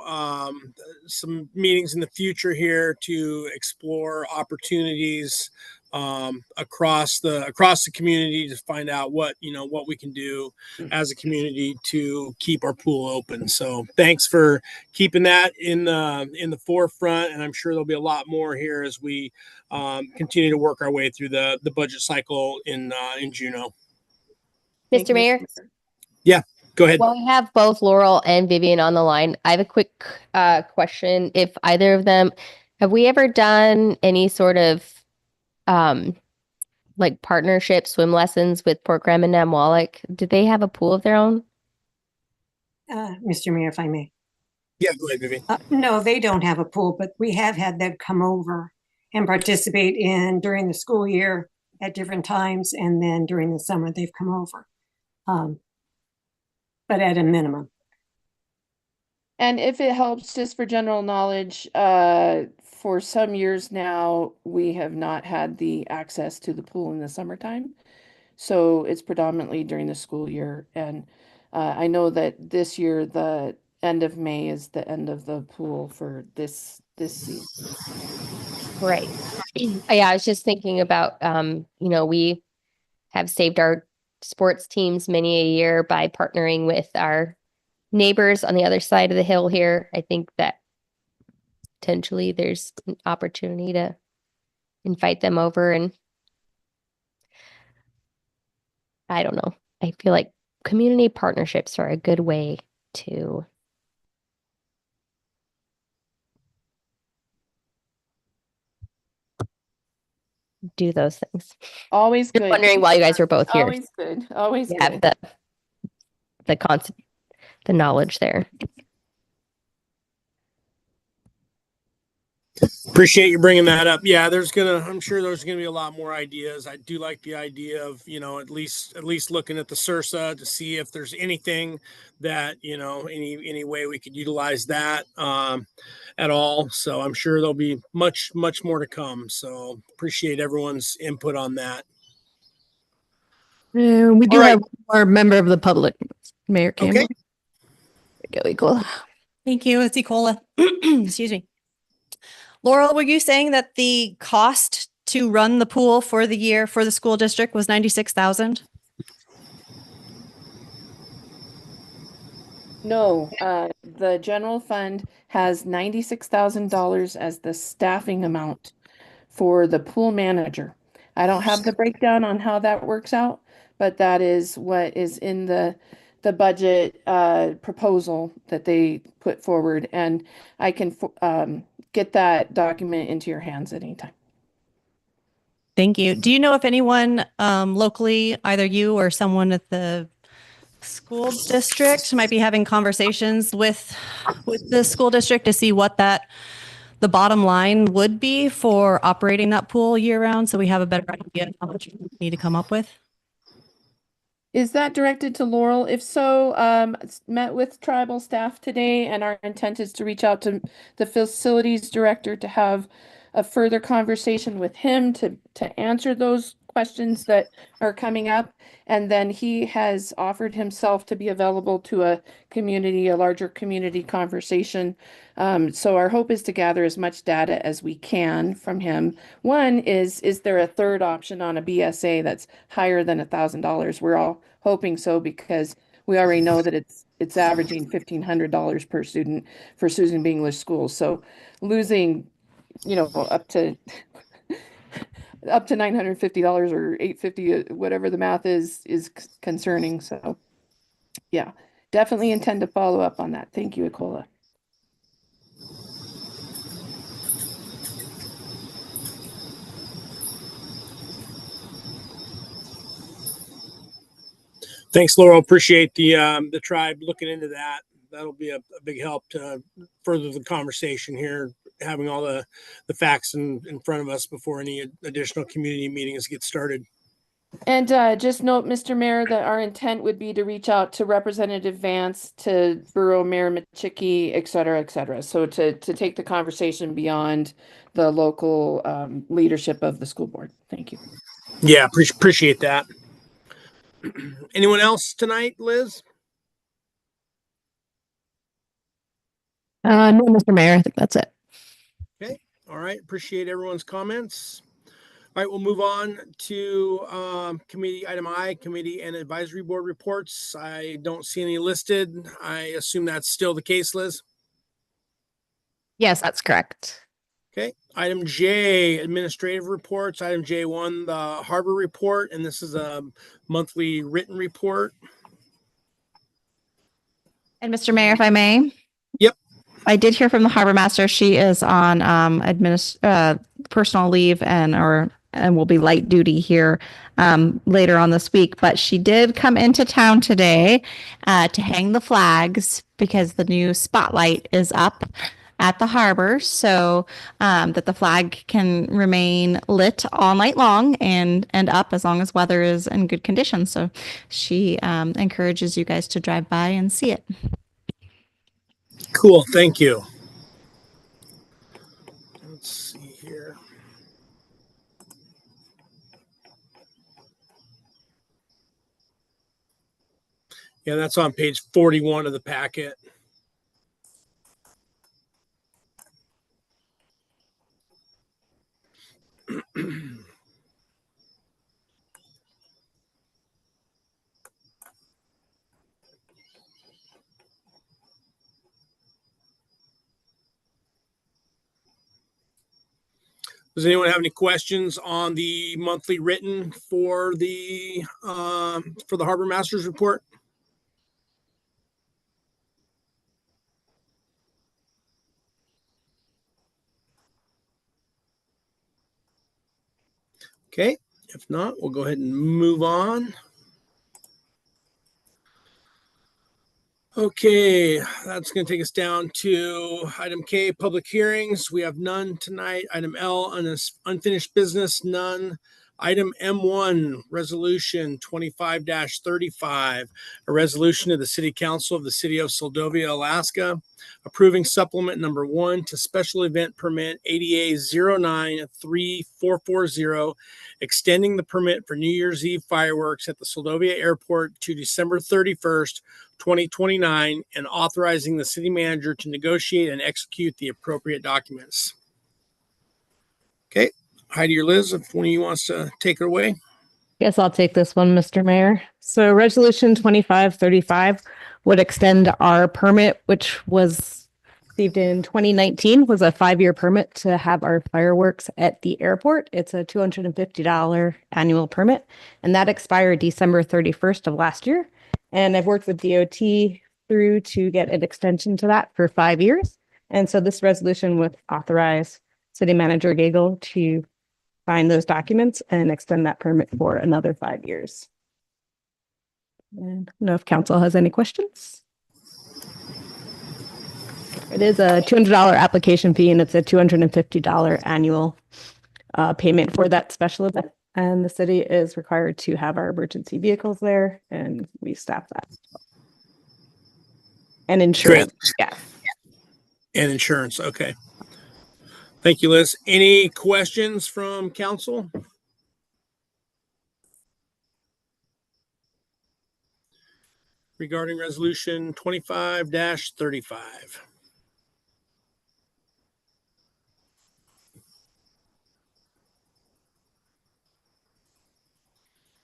some meetings in the future here to explore opportunities across the community to find out what we can do as a community to keep our pool open. So thanks for keeping that in the forefront, and I'm sure there'll be a lot more here as we continue to work our way through the budget cycle in Juneau.
Mr. Mayor?
Yeah, go ahead.
Well, we have both Laurel and Vivian on the line. I have a quick question. If either of them, Have we ever done any sort of like partnership swim lessons with Port Graham and Namwalek? Did they have a pool of their own?
Mr. Mayor, if I may.
Yeah, go ahead, Vivian.
No, they don't have a pool, but we have had them come over and participate in during the school year at different times, and then during the summer they've come over. But at a minimum.
And if it helps, just for general knowledge, for some years now, we have not had the access to the pool in the summertime. So it's predominantly during the school year. And I know that this year, the end of May is the end of the pool for this season.
Right. Yeah, I was just thinking about, we have saved our sports teams many a year by partnering with our neighbors on the other side of the hill here. I think that potentially there's an opportunity to invite them over, and I don't know. I feel like community partnerships are a good way to do those things.
Always
Just
good.
wondering why you guys were both here.
Always good. Always
Yeah,
good.
the concept, the knowledge there.
Appreciate you bringing that up. Yeah, I'm sure there's gonna be a lot more ideas. I do like the idea of, at least looking at the Sursa to see if there's anything that, any way we could utilize that at all. So I'm sure there'll be much more to come. So appreciate everyone's input on that.
We do
All right.
have our member of the public, Mayor Campbell.
Okay.
Go.
Thank you. It's Ecola. Excuse me. Laurel, were you saying that the cost to run the pool for the year for the school district was 96,000?
No, the general fund has $96,000 as the staffing amount for the pool manager. I don't have the breakdown on how that works out, but that is what is in the budget proposal that they put forward, and I can get that document into your hands at any time.
Thank you. Do you know if anyone locally, either you or someone at the school district, might be having conversations with the school district to see what the bottom line would be for operating that pool year round, so we have a better idea of how much we need to come up with?
Is that directed to Laurel? If so, met with tribal staff today, and our intent is to reach out to the facilities director to have a further conversation with him to answer those questions that are coming up. And then he has offered himself to be available to a larger community conversation. So our hope is to gather as much data as we can from him. One is there a third option on a BSA that's higher than $1,000? We're all hoping so, because we already know that it's averaging $1,500 per student for Susan B. English schools. So losing, up to $950 or $850, whatever the math is concerning. So yeah, definitely intend to follow up on that. Thank you, Ecola.
Thanks, Laurel. Appreciate the tribe looking into that. That'll be a big help to further the conversation here, having all the facts in front of us before any additional community meetings get started.
And just note, Mr. Mayor, that our intent would be to reach out to Representative Vance, to Borough Mayor Machicki, et cetera, et cetera. So to take the conversation beyond the local leadership of the school board. Thank you.
Yeah, appreciate that. Anyone else tonight, Liz?
No, Mr. Mayor, I think that's it.
Okay. All right. Appreciate everyone's comments. All right, we'll move on to committee item I, committee and advisory board reports. I don't see any listed. I assume that's still the case, Liz.
Yes, that's correct.
Okay. Item J, administrative reports. Item J1, the harbor report, and this is a monthly written report.
And Mr. Mayor, if I may?
Yep.
I did hear from the harbor master. She is on personal leave and will be light duty here later on this week. But she did come into town today to hang the flags because the new spotlight is up at the harbor, so that the flag can remain lit all night long and up as long as weather is in good condition. So she encourages you guys to drive by and see it.
Cool. Thank you. Let's see here. Yeah, that's on page 41 of the packet. Does anyone have any questions on the monthly written for the Harbor Masters report? Okay, if not, we'll go ahead and move on. Okay, that's going to take us down to item K, public hearings. We have none tonight. Item L, unfinished business, none. Item M1, resolution 25-35, a resolution of the City Council of the City of Seldovia, Alaska, approving supplement number 1 to special event permit ADA 093440, extending the permit for New Year's Eve fireworks at the Seldovia Airport to December 31st, 2029, and authorizing the city manager to negotiate and execute the appropriate documents. Okay, Heidi or Liz, if one of you wants to take it away.
Guess I'll take this one, Mr. Mayor. So resolution 2535 would extend our permit, which was received in 2019, was a 5-year permit to have our fireworks at the airport. It's a $250 annual permit, and that expired December 31st of last year. And I've worked with DOT through to get an extension to that for 5 years. And so this resolution would authorize City Manager Gagel to sign those documents and extend that permit for another 5 years. And I don't know if council has any questions. It is a $200 application fee, and it's a $250 annual payment for that special event. And the city is required to have our emergency vehicles there, and we staff that. And insurance. Yeah.
And insurance. Okay. Thank you, Liz. Any questions from council? Regarding resolution 25-35.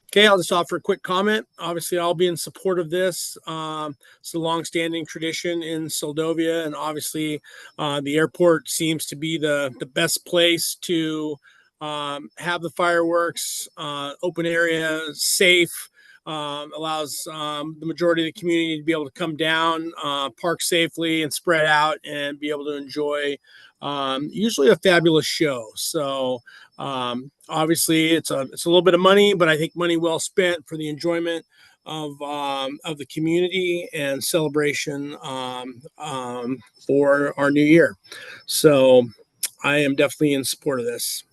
Okay, I'll just offer a quick comment. Obviously, I'll be in support of this. It's a longstanding tradition in Seldovia, and obviously, the airport seems to be the best place to have the fireworks, open area, safe, allows the majority of the community to be able to come down, park safely, and spread out, and be able to enjoy usually a fabulous show. So obviously it's a little bit of money, but I think money well spent for the enjoyment of the community and celebration for our new year. So I am definitely in support of this.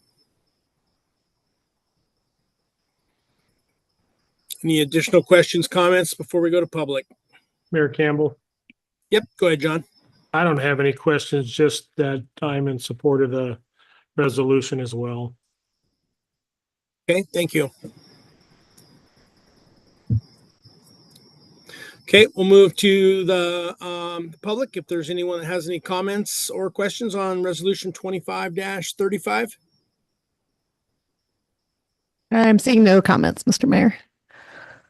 Any additional questions, comments before we go to public?
Mayor Campbell.
Yep, go ahead, John.
I don't have any questions, just that I'm in support of the resolution as well.
Okay, thank you. Okay, we'll move to the public. If there's anyone that has any comments or questions on resolution 25-35.
I'm seeing no comments, Mr. Mayor.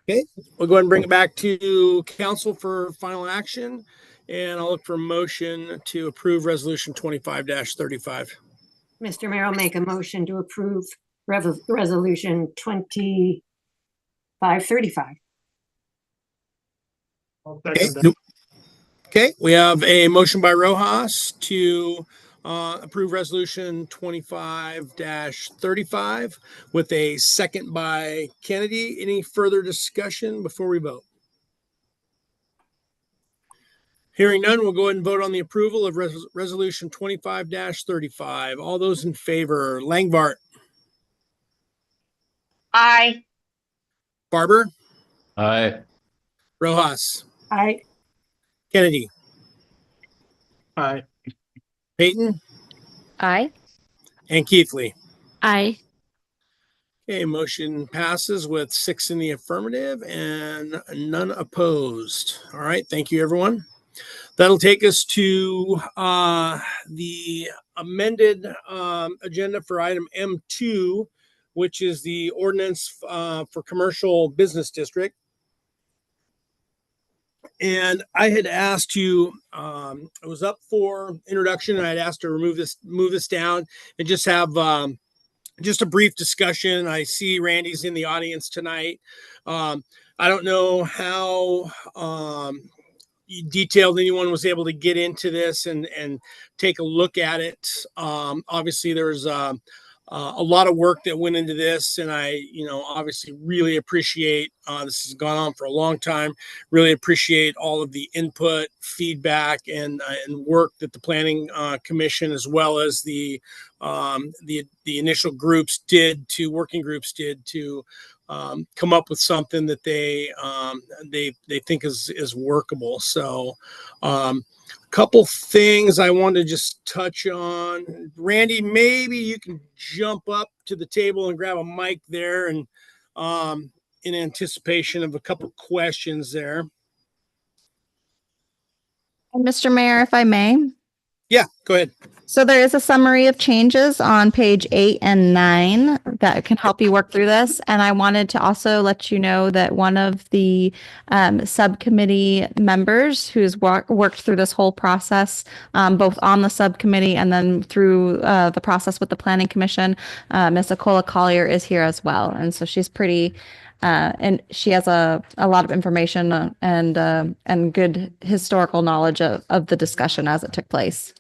Okay, we'll go ahead and bring it back to council for final action. And I'll look for a motion to approve resolution 25-35.
Mr. Mayor, I'll make a motion to approve resolution 2535.
I'll
Okay.
second that.
Okay, we have a motion by Rojas to approve resolution 25-35 with a second by Kennedy. Any further discussion before we vote? Hearing none, we'll go ahead and vote on the approval of resolution 25-35. All those in favor, Langbart,
Aye.
Barber,
Aye.
Rojas,
Aye.
Kennedy,
Aye.
Peyton,
Aye.
and Keithley.
Aye.
Okay, motion passes with 6 in the affirmative and none opposed. All right, thank you, everyone. That'll take us to the amended agenda for item M2, which is the ordinance for commercial business district. And I had asked you, it was up for introduction, and I'd asked to move this down and just have just a brief discussion. I see Randy's in the audience tonight. I don't know how detailed anyone was able to get into this and take a look at it. Obviously, there's a lot of work that went into this, and I, obviously really appreciate, this has gone on for a long time, really appreciate all of the input, feedback, and work that the Planning Commission, as well as the initial working groups did to come up with something that they think is workable. So couple things I wanted to just touch on. Randy, maybe you can jump up to the table and grab a mic there, and in anticipation of a couple questions there.
And Mr. Mayor, if I may.
Yeah, go ahead.
So there is a summary of changes on page 8 and 9 that can help you work through this. And I wanted to also let you know that one of the subcommittee members who's worked through this whole process, both on the subcommittee and then through the process with the Planning Commission, Ms. Akola Collier is here as well. And so she's pretty and she has a lot of information and good historical knowledge of the discussion as it took place.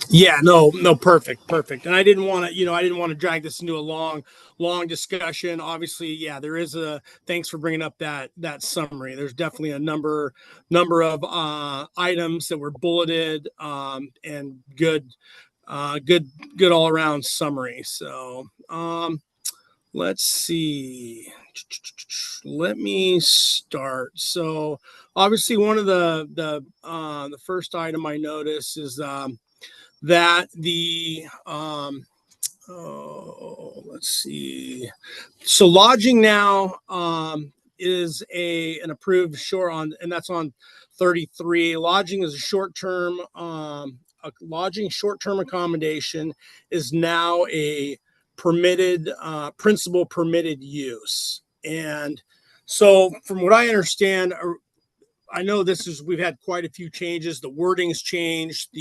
Yeah, no, perfect. And I didn't want to drag this into a long discussion. Obviously, yeah, there is thanks for bringing up that summary. There's definitely a number of items that were bulleted, and good all around summary. So, let's see. Let me start. So, obviously, one of the first item I noticed is that the let's see. So lodging now is an approved and that's on 33. Lodging is a short-term accommodation is now a permitted principal permitted use. And so from what I understand, I know we've had quite a few changes. The wording's changed.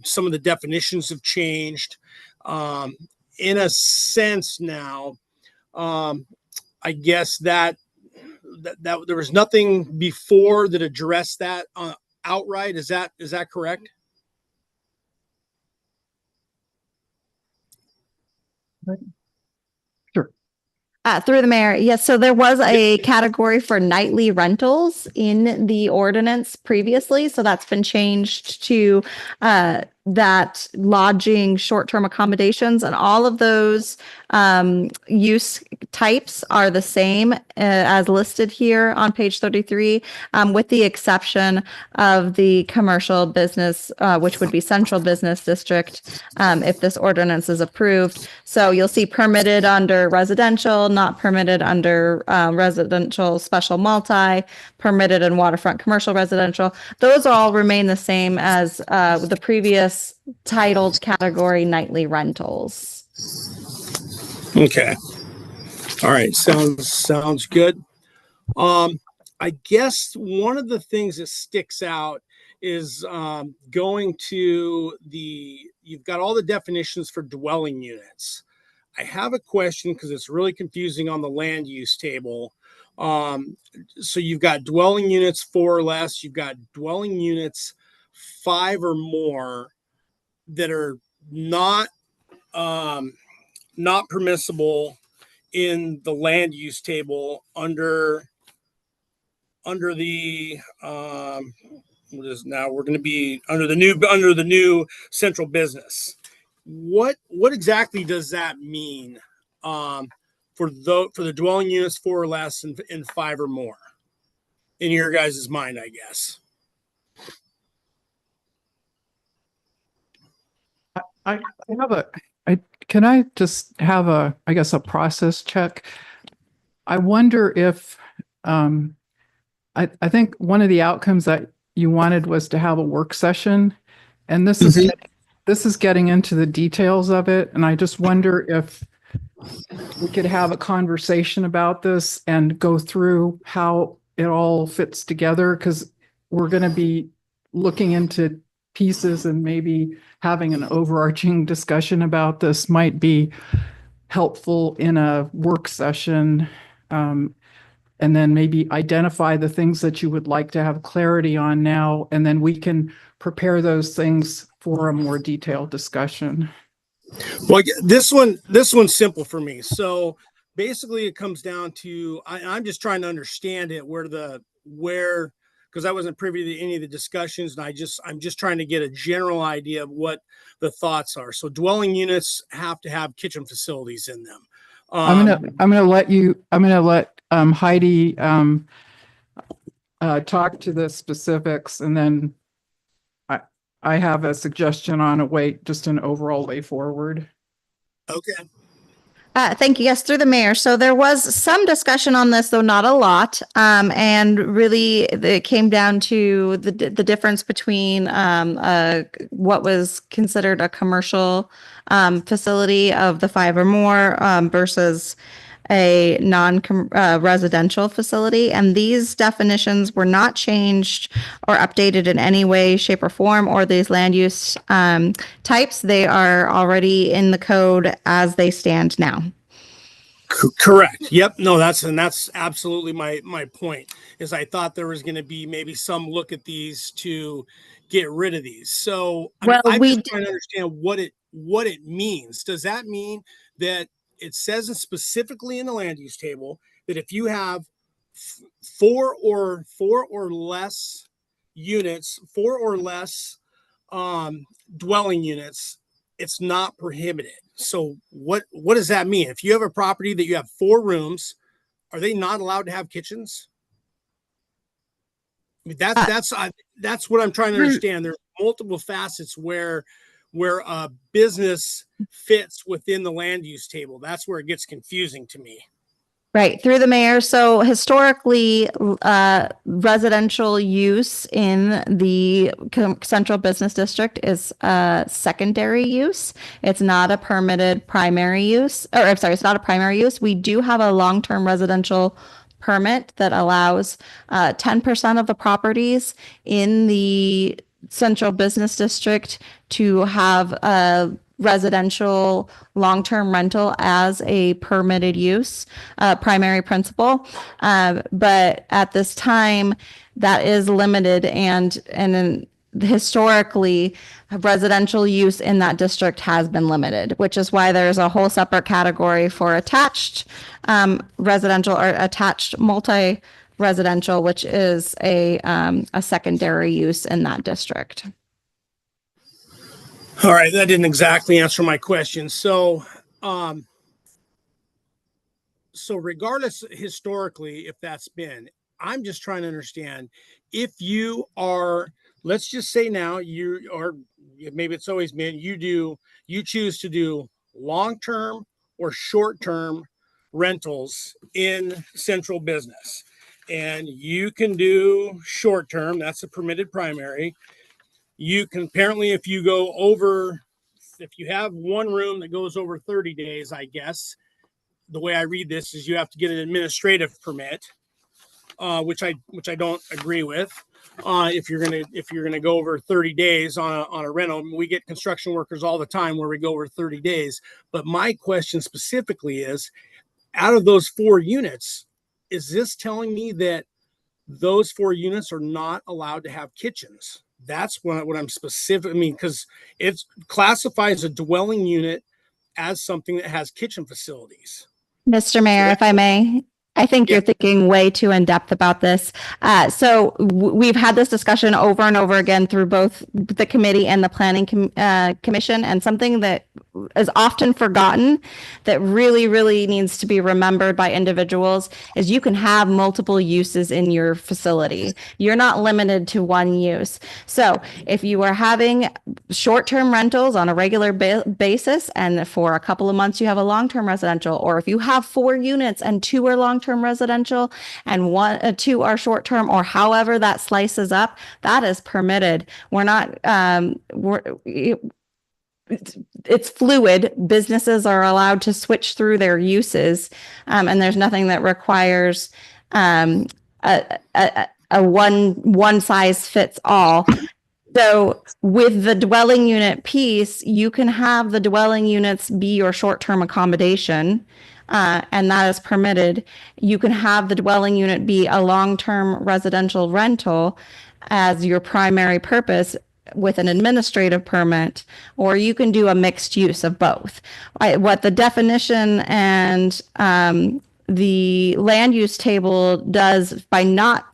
Some of the definitions have changed. In a sense now, I guess that there was nothing before that addressed that outright. Is that correct?
Through the mayor, yes. So there was a category for nightly rentals in the ordinance previously. So that's been changed to that lodging, short-term accommodations, and all of those use types are the same as listed here on page 33, with the exception of the commercial business, which would be central business district, if this ordinance is approved. So you'll see permitted under residential, not permitted under residential special multi, permitted in waterfront commercial residential. Those all remain the same as the previous titled category nightly rentals.
Okay. All right. Sounds good. I guess one of the things that sticks out is going to you've got all the definitions for dwelling units. I have a question because it's really confusing on the land use table. So you've got dwelling units 4 or less, you've got dwelling units 5 or more that are not not permissible in the land use table under the what is now we're going to be under the new central business. What exactly does that mean for the dwelling units 4 or less and 5 or more in your guys' mind, I guess?
I have can I just have I guess a process check? I wonder if, I think one of the outcomes that you wanted was to have a work session, and this is getting into the details of it. And I just wonder if we could have a conversation about this and go through how it all fits together, because we're going to be looking into pieces, and maybe having an overarching discussion about this might be helpful in a work session. And then maybe identify the things that you would like to have clarity on now, and then we can prepare those things for a more detailed discussion.
Well, this one's simple for me. So basically, it comes down to I'm just trying to understand it because I wasn't privy to any of the discussions, and I'm just trying to get a general idea of what the thoughts are. So dwelling units have to have kitchen facilities in them.
I'm gonna let Heidi talk to the specifics, and then I have a suggestion on just an overall way forward.
Okay.
Thank you. Yes, through the mayor. So there was some discussion on this, though not a lot. And really, it came down to the difference between what was considered a commercial facility of the 5 or more versus a non-residential facility. And these definitions were not changed or updated in any way, shape, or form, or these land use types. They are already in the code as they stand now.
Correct. Yep. No, that's absolutely my point. Is I thought there was going to be maybe some look at these to get rid of these. So I'm just trying to understand what it means. Does that mean that it says it specifically in the land use table that if you have 4 or less units, 4 or less dwelling units, it's not prohibited? So what does that mean? If you have a property that you have 4 rooms, are they not allowed to have kitchens? I mean, that's what I'm trying to understand. There's multiple facets where a business fits within the land use table. That's where it gets confusing to me.
Right, through the mayor. So historically, residential use in the central business district is secondary use. It's not a permitted primary use, or I'm sorry, it's not a primary use. We do have a long-term residential permit that allows 10% of the properties in the central business district to have a residential long-term rental as a permitted use, primary principle. But at this time, that is limited, and historically, residential use in that district has been limited, which is why there's a whole separate category for attached residential or attached multi-residential, which is a secondary use in that district.
All right, that didn't exactly answer my question. So regardless historically, if that's been, I'm just trying to understand if you are, let's just say now you are, maybe it's always been, you choose to do long-term or short-term rentals in central business, and you can do short-term, that's a permitted primary. You can apparently, if you have one room that goes over 30 days, I guess the way I read this is you have to get an administrative permit, which I don't agree with. If you're gonna go over 30 days on a rental, we get construction workers all the time where we go over 30 days. But my question specifically is, out of those 4 units, is this telling me that those 4 units are not allowed to have kitchens? That's what I'm specific. I mean, because it classifies a dwelling unit as something that has kitchen facilities.
Mr. Mayor, if I may, I think you're thinking way too in depth about this. We've had this discussion over and over again through both the committee and the planning commission, and something that is often forgotten that really, really needs to be remembered by individuals is you can have multiple uses in your facility. You're not limited to one use. So if you are having short-term rentals on a regular basis, and for a couple of months you have a long-term residential, or if you have 4 units and 2 are long-term residential and 2 are short-term, or however that slices up, that is permitted. We're not, it's fluid. Businesses are allowed to switch through their uses, and there's nothing that requires a one size fits all. So with the dwelling unit piece, you can have the dwelling units be your short-term accommodation, and that is permitted. You can have the dwelling unit be a long-term residential rental as your primary purpose with an administrative permit, or you can do a mixed use of both. What the definition and the land use table does by not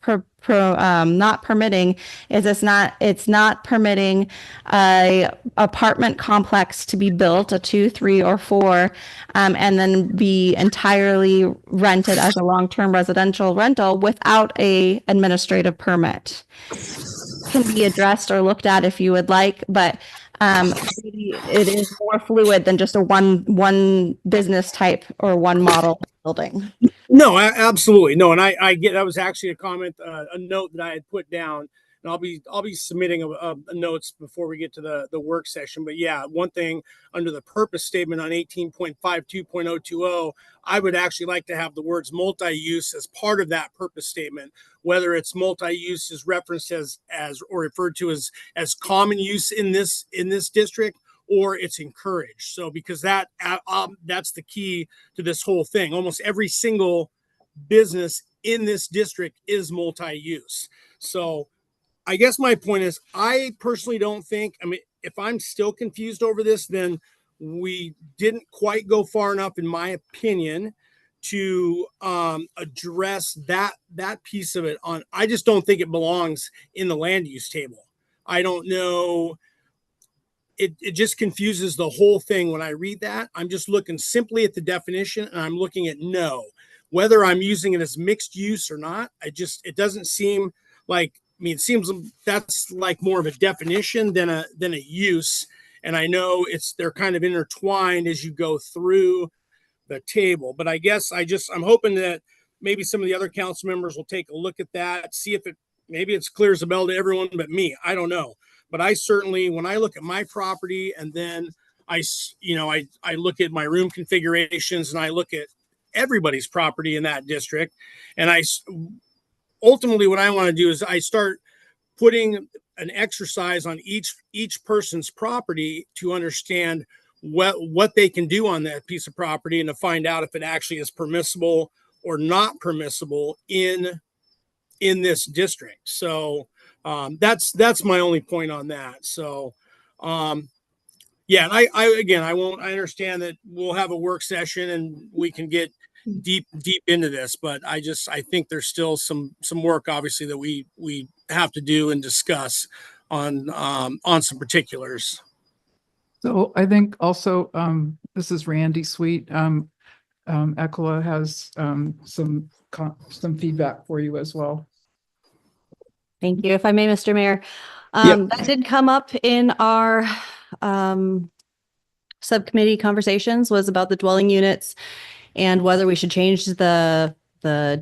permitting is it's not permitting a apartment complex to be built, a 2, 3, or 4, and then be entirely rented as a long-term residential rental without a administrative permit. Can be addressed or looked at if you would like, but it is more fluid than just a one business type or one model building.
No, absolutely no, and I get that was actually a comment, a note that I had put down, and I'll be submitting a notes before we get to the work session. But yeah, one thing under the purpose statement on 18.52.020, I would actually like to have the words multi-use as part of that purpose statement. Whether it's multi-use is referenced as or referred to as common use in this district, or it's encouraged. So because that's the key to this whole thing. Almost every single business in this district is multi-use. So I guess my point is, I personally don't think, I mean, if I'm still confused over this, then we didn't quite go far enough, in my opinion, to address that piece of it. I just don't think it belongs in the land use table. I don't know. It just confuses the whole thing. When I read that, I'm just looking simply at the definition, and I'm looking at whether I'm using it as mixed use or not. It doesn't seem like, I mean, it seems that's like more of a definition than a use. And I know they're kind of intertwined as you go through the table, but I guess I'm hoping that maybe some of the other council members will take a look at that, see if maybe it's clear as a bell to everyone but me. I don't know. But I certainly, when I look at my property, and then I look at my room configurations, and I look at everybody's property in that district, and ultimately what I want to do is I start putting an exercise on each person's property to understand what they can do on that piece of property, and to find out if it actually is permissible or not permissible in this district. So that's my only point on that. So yeah, and I understand that we'll have a work session and we can get deep into this, but I think there's still some work, obviously, that we have to do and discuss on some particulars.
So I think also, this is Randy Sweet. ECHLA has some feedback for you as well.
Thank you. If I may, Mr. Mayor,
Yep.
that did come up in our subcommittee conversations, was about the dwelling units and whether we should change the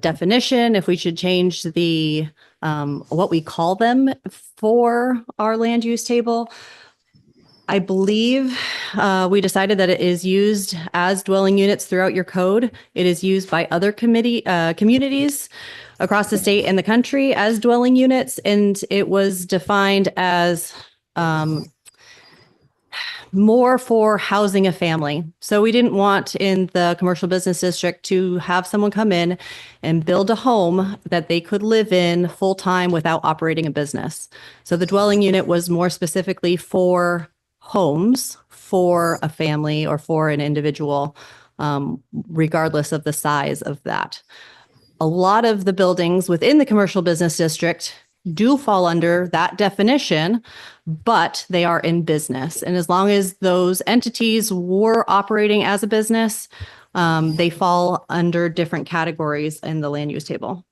definition, if we should change the what we call them for our land use table. I believe we decided that it is used as dwelling units throughout your code. It is used by other communities across the state and the country as dwelling units, and it was defined as more for housing a family. So we didn't want in the commercial business district to have someone come in and build a home that they could live in full time without operating a business. So the dwelling unit was more specifically for homes for a family or for an individual, regardless of the size of that. A lot of the buildings within the commercial business district do fall under that definition, but they are in business. And as long as those entities were operating as a business, they fall under different categories in the land use table.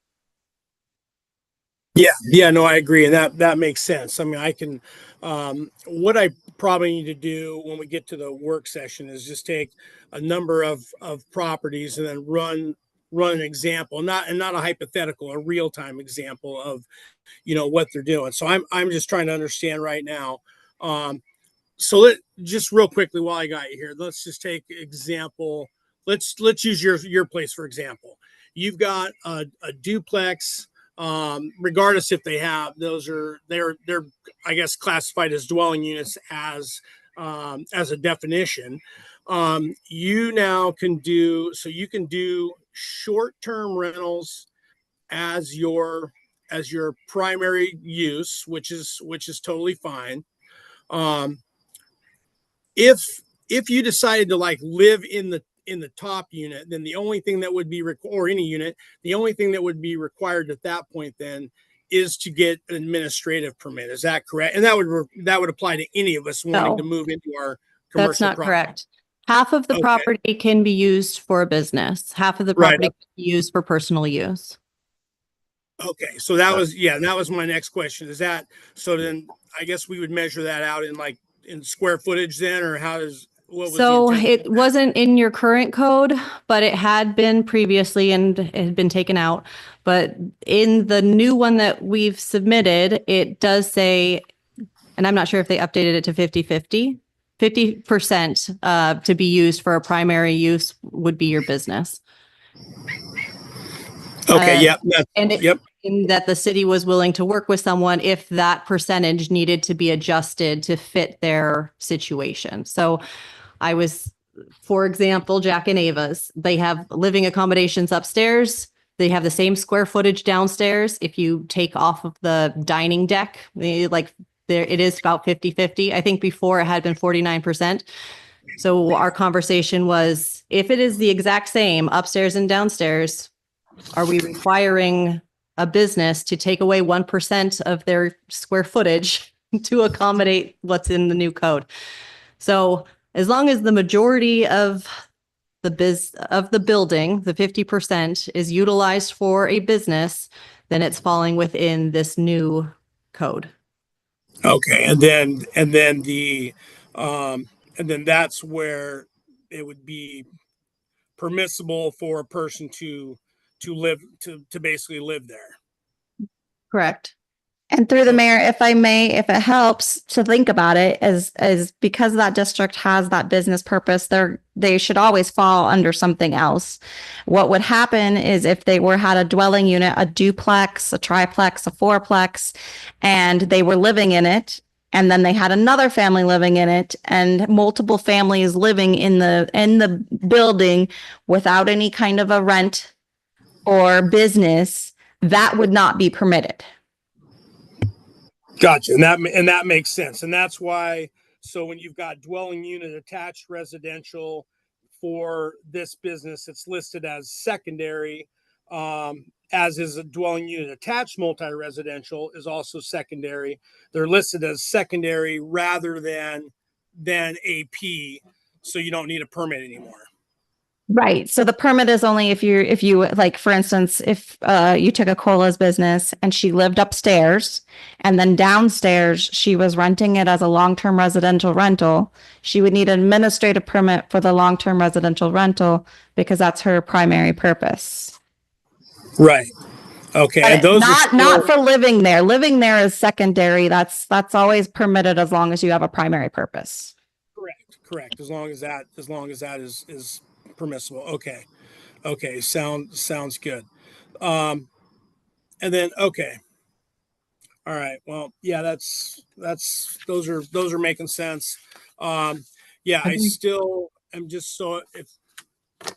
Yeah, no, I agree. And that makes sense. I mean, I can, what I probably need to do when we get to the work session is just take a number of properties and then run an example, not a hypothetical, a real-time example of, what they're doing. So I'm just trying to understand right now. So just real quickly while I got you here, let's just take example. Let's use your place for example. You've got a duplex. Regardless if they have they're I guess classified as dwelling units as a definition. You now can do short-term rentals as your primary use, which is totally fine. If you decided to like live in the top unit, then the only thing that would be or any unit, the only thing that would be required at that point then is to get an administrative permit. Is that correct? And that would apply to any of us wanting to move into our commercial
That's not
property.
correct. Half of the property can be used for a business. Half of the property can be used for personal use.
Okay, so that was my next question. Is that so? Then I guess we would measure that out in square footage then, or
So it wasn't in your current code, but it had been previously and it had been taken out. But in the new one that we've submitted, it does say, and I'm not sure if they updated it to 50-50. 50% to be used for a primary use would be your business.
Okay,
And that the city was willing to work with someone if that percentage needed to be adjusted to fit their situation. So for example, Jack and Ava's, they have living accommodations upstairs. They have the same square footage downstairs. If you take off of the dining deck, it is about 50-50. I think before it had been 49%. So our conversation was, if it is the exact same upstairs and downstairs, are we requiring a business to take away 1% of their square footage to accommodate what's in the new code? So as long as the majority of the building, the 50% is utilized for a business, then it's falling within this new code.
Okay, and then that's where it would be permissible for a person to basically live there.
Correct.
And through the mayor, if I may, if it helps to think about it, as because that district has that business purpose, they should always fall under something else. What would happen is if they had a dwelling unit, a duplex, a triplex, a fourplex, and they were living in it, and then they had another family living in it, and multiple families living in the building without any kind of a rent or business, that would not be permitted.
Gotcha. And that makes sense. And that's why, so when you've got dwelling unit attached residential for this business, it's listed as secondary, as is a dwelling unit attached multi-residential is also secondary. They're listed as secondary rather than AP. So you don't need a permit anymore.
Right. So the permit is only if you like, for instance, if you took a Cola's business and she lived upstairs and then downstairs she was renting it as a long-term residential rental, she would need an administrative permit for the long-term residential rental because that's her primary purpose.
Right. Okay.
But
and those
not for living there. Living there is secondary. That's always permitted as long as you have a primary purpose.
Correct. As long as that is permissible. Okay. Sounds good. And then, okay. All right. Well, yeah, those are making sense. Yeah,
I
I
think-
still am just so if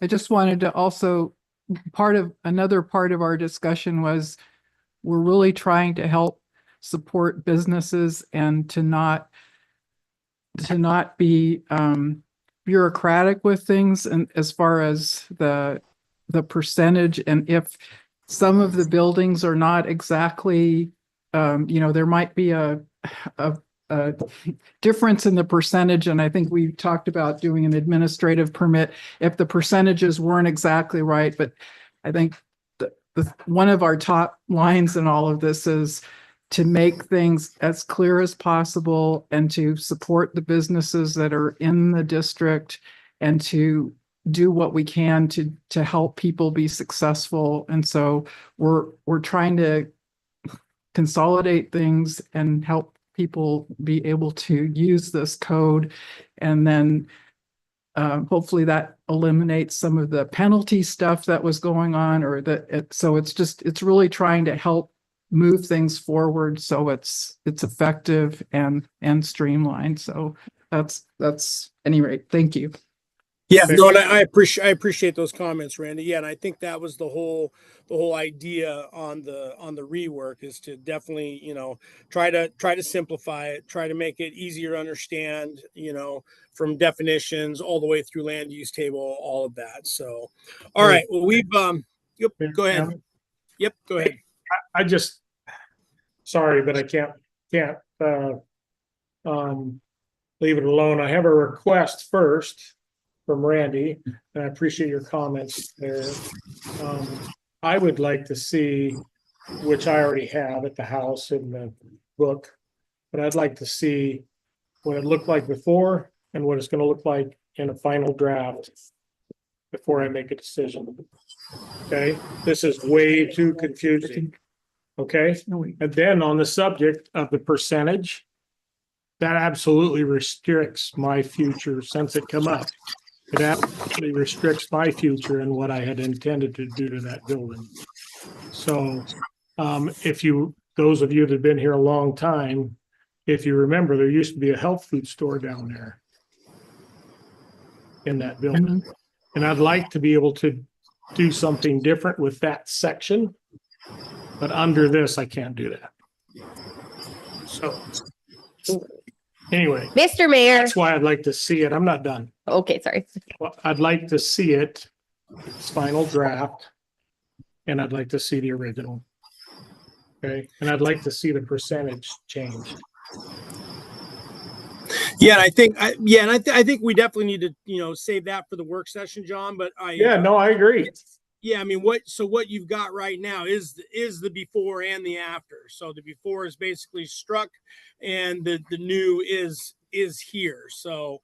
I just wanted to also, another part of our discussion was we're really trying to help support businesses and to not be bureaucratic with things, and as far as the percentage, and if some of the buildings are not exactly there might be a difference in the percentage, and I think we talked about doing an administrative permit if the percentages weren't exactly right. But I think one of our top lines in all of this is to make things as clear as possible and to support the businesses that are in the district and to do what we can to help people be successful. And so we're trying to consolidate things and help people be able to use this code. And then hopefully that eliminates some of the penalty stuff that was going on, or so it's really trying to help move things forward so it's effective and streamlined. So that's any rate. Thank you.
yeah, no, and I appreciate those comments, Randy. Yeah, and I think that was the whole idea on the rework, is to definitely, try to simplify it, try to make it easier to understand, from definitions all the way through land use table, all of that. So, all right, well, we've yep, go ahead. Yep, go ahead.
I just, sorry, but I can't leave it alone. I have a request first from Randy, and I appreciate your comments there. I would like to see, which I already have at the house in the book, but I'd like to see what it looked like before and what it's going to look like in a final draft before I make a decision. Okay, this is way too confusing. Okay, and then on the subject of the percentage, that absolutely restricts my future since it come up. It absolutely restricts my future and what I had intended to do to that building. So those of you that have been here a long time, if you remember, there used to be a health food store down there in that building. And I'd like to be able to do something different with that section, but under this, I can't do that. So anyway,
Mr. Mayor.
that's why I'd like to see it. I'm not done.
Okay, sorry.
Well, I'd like to see it, its final draft, and I'd like to see the original. Okay, and I'd like to see the percentage change.
Yeah, and I think we definitely need to, save that for the work session, John. But I
agree.
Yeah, I mean, what you've got right now is the before and the after. So the before is basically struck, and the new is here. So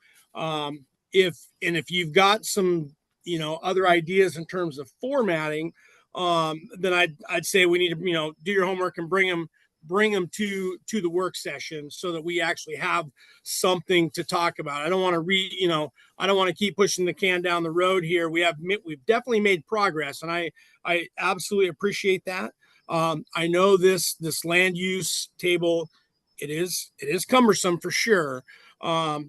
if you've got some other ideas in terms of formatting, then I'd say we need to do your homework and bring them to the work session so that we actually have something to talk about. I don't want to I don't want to keep pushing the can down the road here. We've definitely made progress, and I absolutely appreciate that. I know this land use table, it is cumbersome for sure. But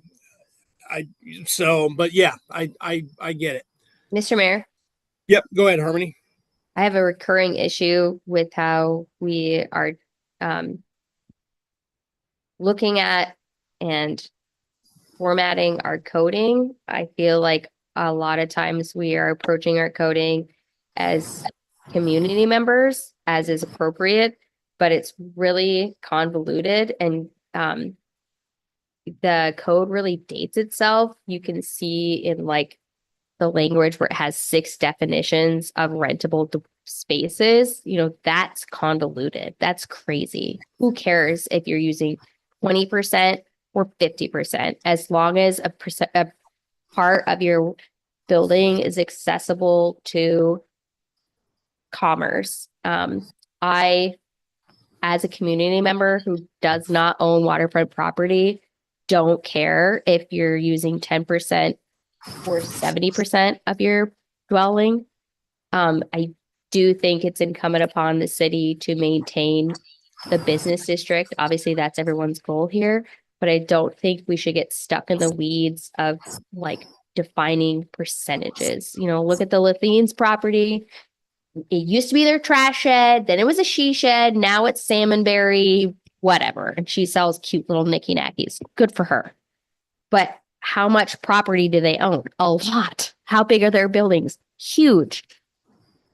yeah, I get it.
Mr. Mayor.
Yep, go ahead, Harmony.
I have a recurring issue with how we are looking at and formatting our coding. I feel like a lot of times we are approaching our coding as community members, as is appropriate, but it's really convoluted, and the code really dates itself. You can see in like the language where it has 6 definitions of rentable spaces, that's convoluted. That's crazy. Who cares if you're using 20% or 50%, as long as a part of your building is accessible to commerce. I, as a community member who does not own waterfront property, don't care if you're using 10% or 70% of your dwelling. I do think it's incumbent upon the city to maintain the business district. Obviously, that's everyone's goal here. but I don't think we should get stuck in the weeds of like defining percentages. You know, look at the Lithians property. It used to be their trash shed, then it was a she shed, now it's Salmonberry, whatever. And she sells cute little knicky knackies. Good for her. But how much property do they own? A lot. How big are their buildings? Huge.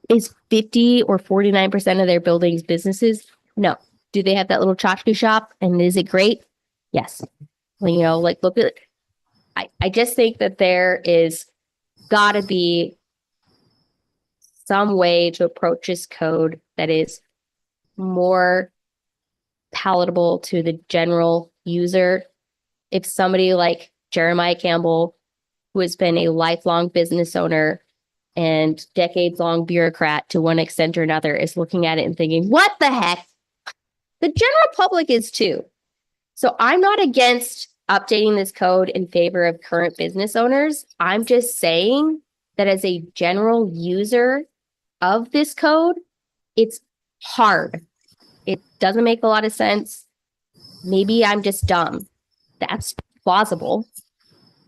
Is 50 or 49% of their buildings businesses? No. Do they have that little tchotchke shop? And is it great? Yes. Well, you know, like look at it. I just think that there is gotta be some way to approach this code that is more palatable to the general user. If somebody like Jeremiah Campbell, who has been a lifelong business owner and decades-long bureaucrat to one extent or another, is looking at it and thinking, what the heck? The general public is too. So I'm not against updating this code in favor of current business owners. I'm just saying that as a general user of this code, it's hard. It doesn't make a lot of sense. Maybe I'm just dumb. That's plausible.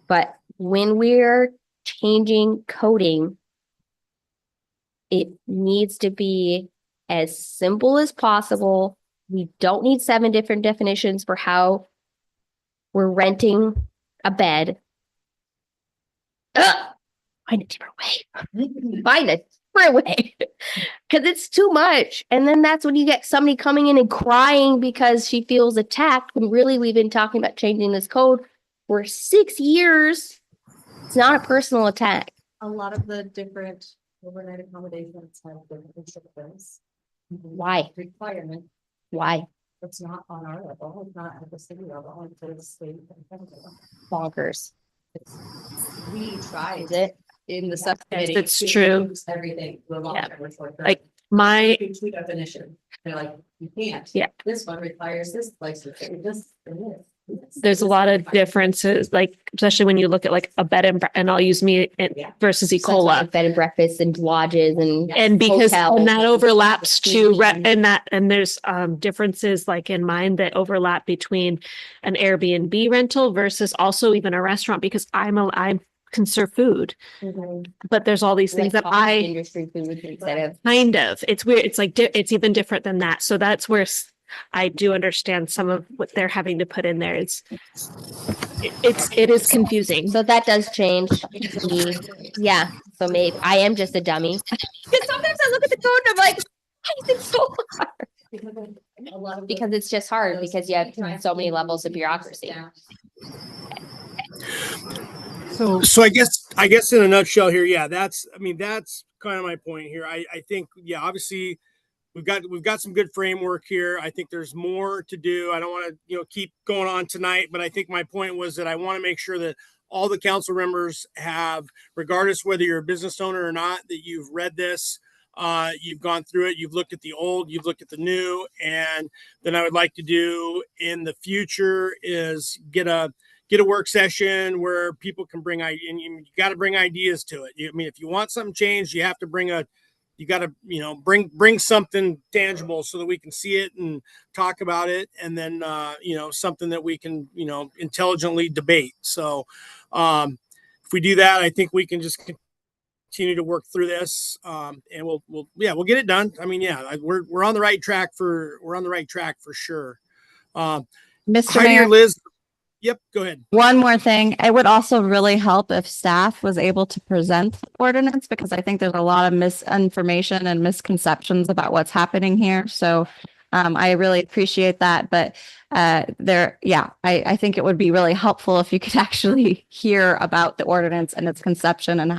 But when we're changing coding, it needs to be as simple as possible. We don't need 7 different definitions for how we're renting a bed. Find a different way. Find a different way. Because it's too much. And then that's when you get somebody coming in and crying because she feels attacked, when really we've been talking about changing this code for 6 years. It's not a personal attack.
A lot of the different overnight accommodations have different restrictions.
Why?
Requirement.
Why?
It's not on our level, it's not at the city level, it's at the state and federal level.
Bonkers.
We tried
Is it?
in the subcommittee.
It's
to
true.
use everything. To the
Yeah.
Like my,
Two definition. They're like, you can't.
Yeah.
This one requires this license.
there's a lot of differences, like especially when you look at like a bed and I'll use me versus
So
Ecola.
like bed and breakfast and lodges
And because
hotels.
and that overlaps to and there's differences like in mine that overlap between an Airbnb rental versus also even a restaurant, because I can serve food, but there's all these things
Like
that I
industry food instead of
kind of, it's weird. It's like it's even different than that. So that's where I do understand some of what they're having to put in there. It is confusing.
So that does change. Yeah. So maybe I am just a dummy. Because sometimes I look at the code and I'm like, why is it so hard? Because it's just hard because you have so many levels of bureaucracy.
So I guess in a nutshell here, yeah, that's kind of my point here. I think, yeah, obviously we've got some good framework here. I think there's more to do. I don't want to, keep going on tonight, but I think my point was that I want to make sure that all the council members have, regardless whether you're a business owner or not, that you've read this, you've gone through it, you've looked at the old, you've looked at the new, and then I would like to do in the future is get a work session where people can bring and you got to bring ideas to it. If you want something changed, you have to bring something tangible so that we can see it and talk about it, and then something that we can intelligently debate. So if we do that, I think we can just continue to work through this, and we'll get it done. We're on the right track for sure.
Mr.
Heidi
Mayor.
or Liz. Yep, go ahead.
One more thing, it would also really help if staff was able to present the ordinance, because I think there's a lot of misinformation and misconceptions about what's happening here. So I really appreciate that. But I think it would be really helpful if you could actually hear about the ordinance and its conception and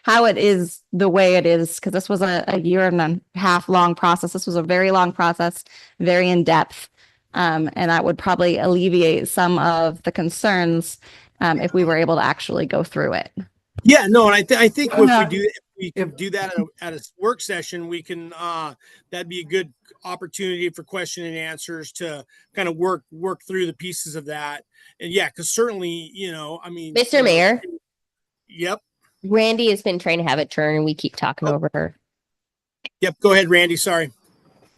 how it is the way it is, because this was a 1.5 year long process. This was a very long process, very in depth. And that would probably alleviate some of the concerns if we were able to actually go through it.
Yeah, no, and I think if we could do that at a work session, we can that'd be a good opportunity for question and answers to kind of work through the pieces of that. And yeah, because certainly,
Mr. Mayor.
Yep.
Randy has been trying to have it turn and we keep talking over her.
Yep, go ahead, Randy. Sorry.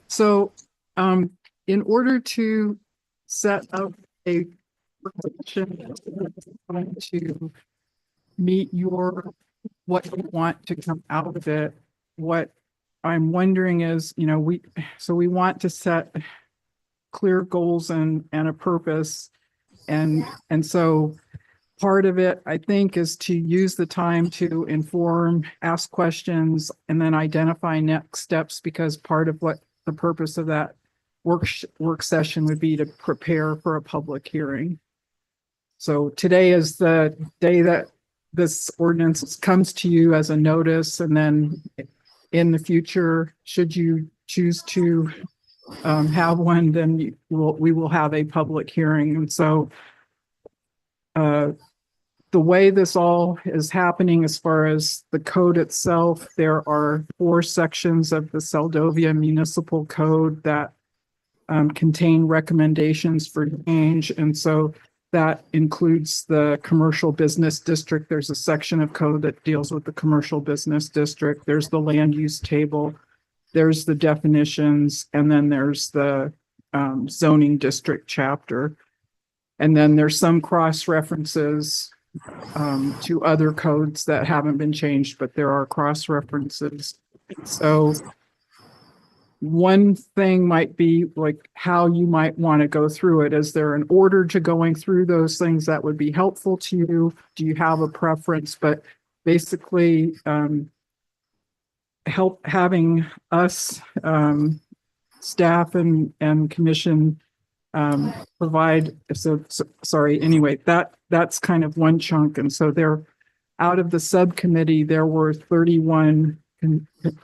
So in order to set up a trying to meet what you want to come out of it. What I'm wondering is, we want to set clear goals and a purpose. And so part of it, I think, is to use the time to inform, ask questions, and then identify next steps, because part of what the purpose of that work session would be to prepare for a public hearing. So today is the day that this ordinance comes to you as a notice, and then in the future, should you choose to have one, then we will have a public hearing. And so the way this all is happening, as far as the code itself, there are 4 sections of the Seldovia Municipal Code that contain recommendations for change. And so that includes the commercial business district. There's a section of code that deals with the commercial business district. There's the land use table. There's the definitions. And then there's the zoning district chapter. And then there's some cross references to other codes that haven't been changed, but there are cross references. So one thing might be like how you might want to go through it. Is there an order to going through those things that would be helpful to you? Do you have a preference? But basically, having us, staff and commission, provide, sorry, anyway, that's kind of one chunk. And so out of the subcommittee, there were 31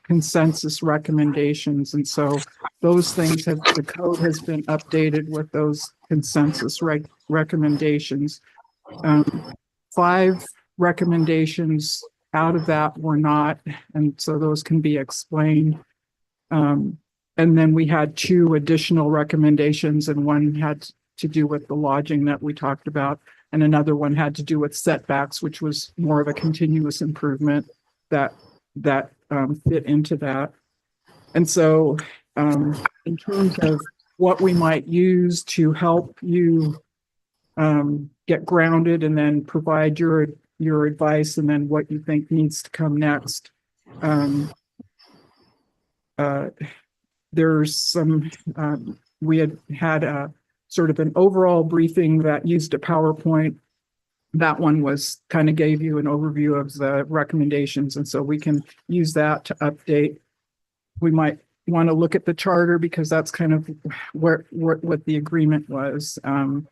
consensus recommendations. And so those things the code has been updated with those consensus recommendations. 5 recommendations out of that were not, and so those can be explained. And then we had 2 additional recommendations, and one had to do with the lodging that we talked about, and another one had to do with setbacks, which was more of a continuous improvement that fit into that. And so in terms of what we might use to help you get grounded and then provide your advice, and then what you think needs to come next, there's some, we had a sort of an overall briefing that used a PowerPoint. That one was kind of gave you an overview of the recommendations. And so we can use that to update. We might want to look at the charter, because that's kind of what the agreement was.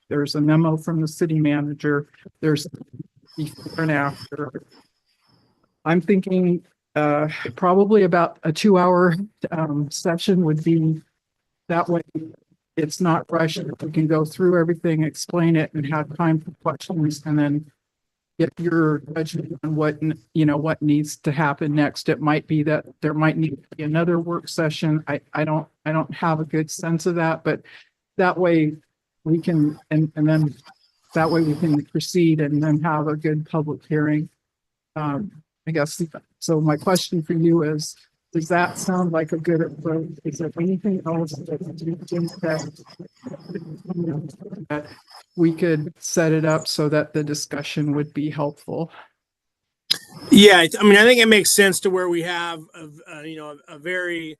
There's a memo from the city manager. There's before and after. I'm thinking probably about a 2-hour session would be that way. It's not rushed. We can go through everything, explain it, and have time for questions, and then get your judgment on what needs to happen next. It might be that there might need to be another work session. I don't have a good sense of that, but that way we can, and then that way we can proceed and then have a good public hearing. I guess, so my question for you is, does that sound like a good approach? Is there anything else that we could set it up so that the discussion would be helpful?
Yeah, I mean, I think it makes sense to where we have a very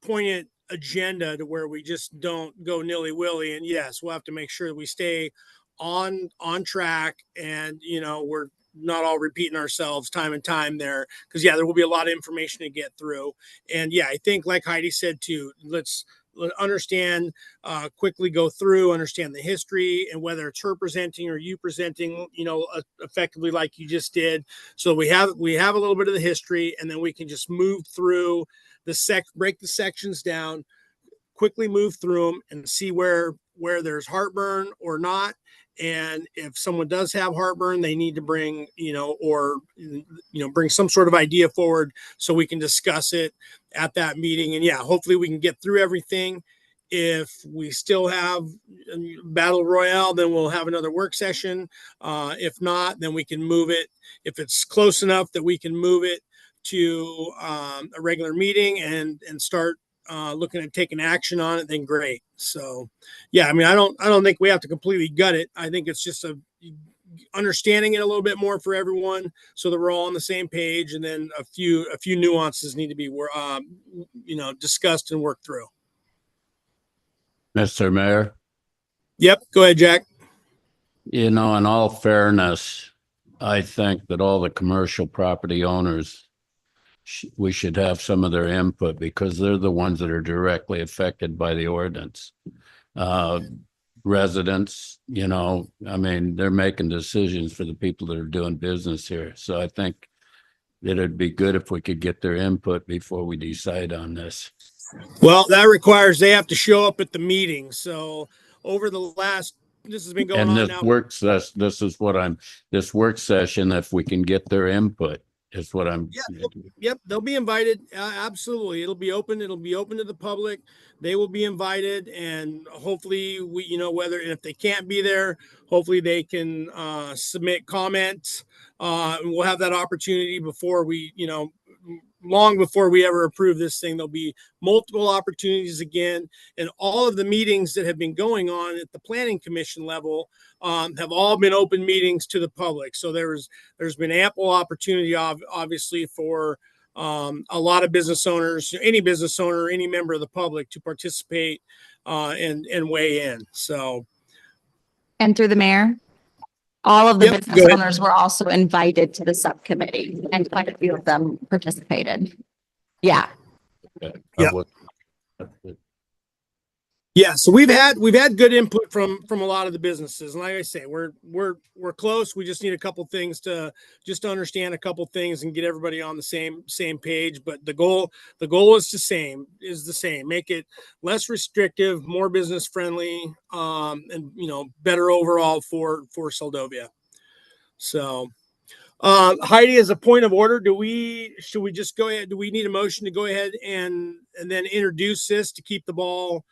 poignant agenda, to where we just don't go nilly-willy. And yes, we'll have to make sure that we stay on track, and we're not all repeating ourselves time and time there, because there will be a lot of information to get through. And I think, like Heidi said too, let's understand, quickly go through, understand the history, and whether it's her presenting or you presenting, effectively like you just did. So we have a little bit of the history, and then we can just move through break the sections down, quickly move through them, and see where there's heartburn or not. And if someone does have heartburn, they need to bring, bring some sort of idea forward so we can discuss it at that meeting. And hopefully we can get through everything. If we still have battle royale, then we'll have another work session. If not, then we can move it. If it's close enough that we can move it to a regular meeting and start looking at taking action on it, then great. So yeah, I mean, I don't think we have to completely gut it. I think it's just understanding it a little bit more for everyone so that we're all on the same page, and then a few nuances need to be discussed and worked through.
Mr. Mayor,
Yep, go ahead, Jack.
in all fairness, I think that all the commercial property owners, we should have some of their input because they're the ones that are directly affected by the ordinance. Residents, I mean, they're making decisions for the people that are doing business here. So I think that it'd be good if we could get their input before we decide on this.
Well, that requires they have to show up at the meeting. So over the last, this has been going on now.
This work session, if we can get their input, is what I'm.
Yep, they'll be invited. Absolutely, it'll be open. It'll be open to the public. They will be invited, and hopefully, whether if they can't be there, hopefully they can submit comments. And we'll have that opportunity before we, long before we ever approve this thing. There'll be multiple opportunities again, and all of the meetings that have been going on at the planning commission level have all been open meetings to the public. So there's been ample opportunity, obviously, for a lot of business owners, any business owner, any member of the public to participate and weigh in. So,
And through the mayor, all of the
Yep,
business owners were also invited to the subcommittee, and quite a few of them participated. Yeah.
Yeah, so we've had good input from a lot of the businesses, and like I say, we're close. We just need a couple things to understand a couple things and get everybody on the same page. But the goal is the same. Make it less restrictive, more business friendly, and better overall for Seldovia. So, Heidi, as a point of order, should we just go ahead? Do we need a motion to go ahead and then introduce this to keep the ball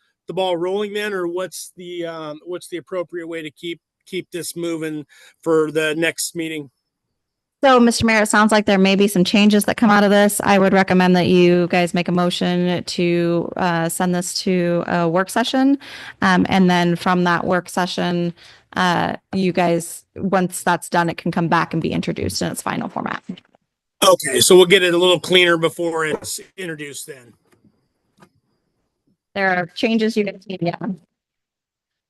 rolling then, or what's the appropriate way to keep this moving for the next meeting?
So, Mr. Mayor, it sounds like there may be some changes that come out of this. I would recommend that you guys make a motion to send this to a work session. And then from that work session, you guys, once that's done, it can come back and be introduced in its final format.
Okay, so we'll get it a little cleaner before it's introduced then.
There are changes you can see, yeah.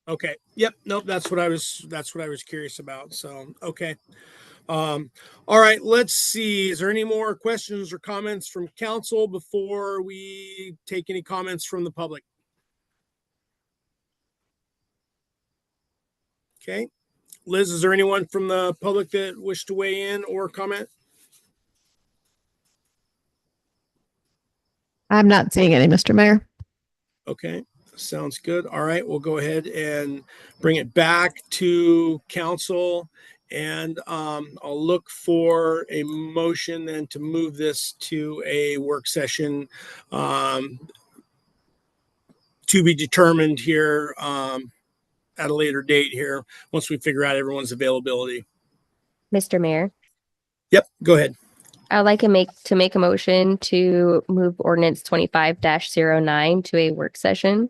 Okay. Yep. Nope. That's what I was curious about. So, okay. All right. Let's see. Is there any more questions or comments from council before we take any comments from the public? Okay. Liz, is there anyone from the public that wish to weigh in or comment?
I'm not seeing any, Mr. Mayor.
Okay. Sounds good. All right. We'll go ahead and bring it back to council, and I'll look for a motion then to move this to a work session to be determined here at a later date here once we figure out everyone's availability.
Mr. Mayor,
Yep. Go ahead.
I'd like to make a motion to move ordinance 25-09 to a work session.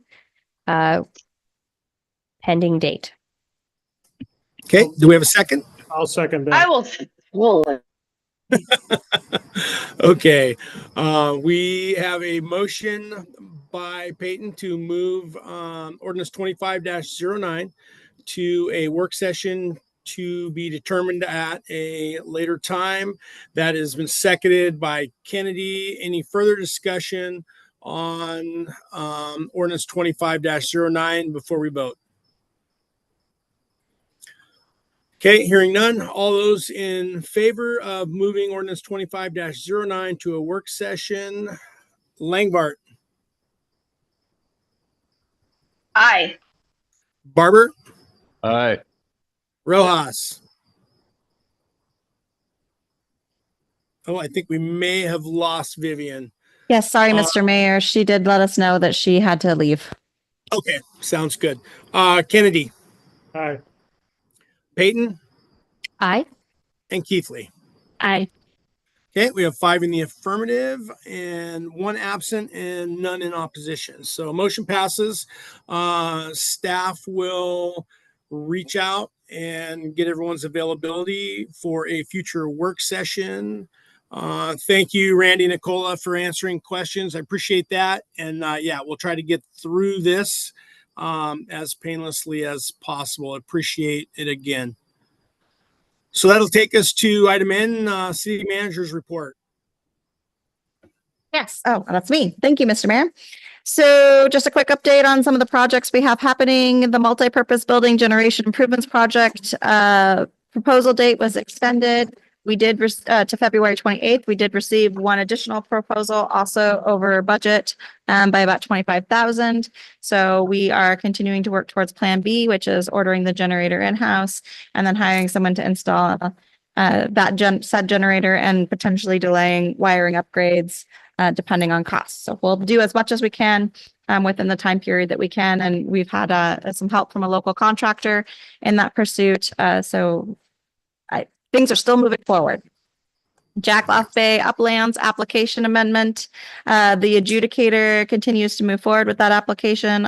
Pending date.
Okay. Do we have a second?
I'll second that.
I will.
Okay. We have a motion by Peyton to move ordinance 25-09 to a work session to be determined at a later time. That has been seconded by Kennedy. Any further discussion on ordinance 25-09 before we vote? Okay, hearing none. All those in favor of moving ordinance 25-09 to a work session, Langbart.
Aye.
Barber.
Aye.
Rojas. Oh, I think we may have lost Vivian.
Yes, sorry, Mr. Mayor. She did let us know that she had to leave.
Okay, sounds good. Kennedy.
Aye.
Peyton.
Aye.
And Keithley.
Aye.
Okay, we have 5 in the affirmative and 1 absent and none in opposition. So motion passes. Staff will reach out and get everyone's availability for a future work session. Thank you, Randy and Nicola, for answering questions. I appreciate that. And yeah, we'll try to get through this as painlessly as possible. Appreciate it again. So that'll take us to item N, City Manager's Report.
Yes. Oh, that's me. Thank you, Mr. Mayor. So just a quick update on some of the projects we have happening. The multi-purpose building generation improvements project proposal date was extended. We did to February 28th. We did receive 1 additional proposal, also over budget by about 25,000. So we are continuing to work towards Plan B, which is ordering the generator in-house and then hiring someone to install said generator and potentially delaying wiring upgrades depending on costs. So we'll do as much as we can within the time period that we can. And we've had some help from a local contractor in that pursuit. Things are still moving forward. Jackloff Bay Uplands application amendment. The adjudicator continues to move forward with that application.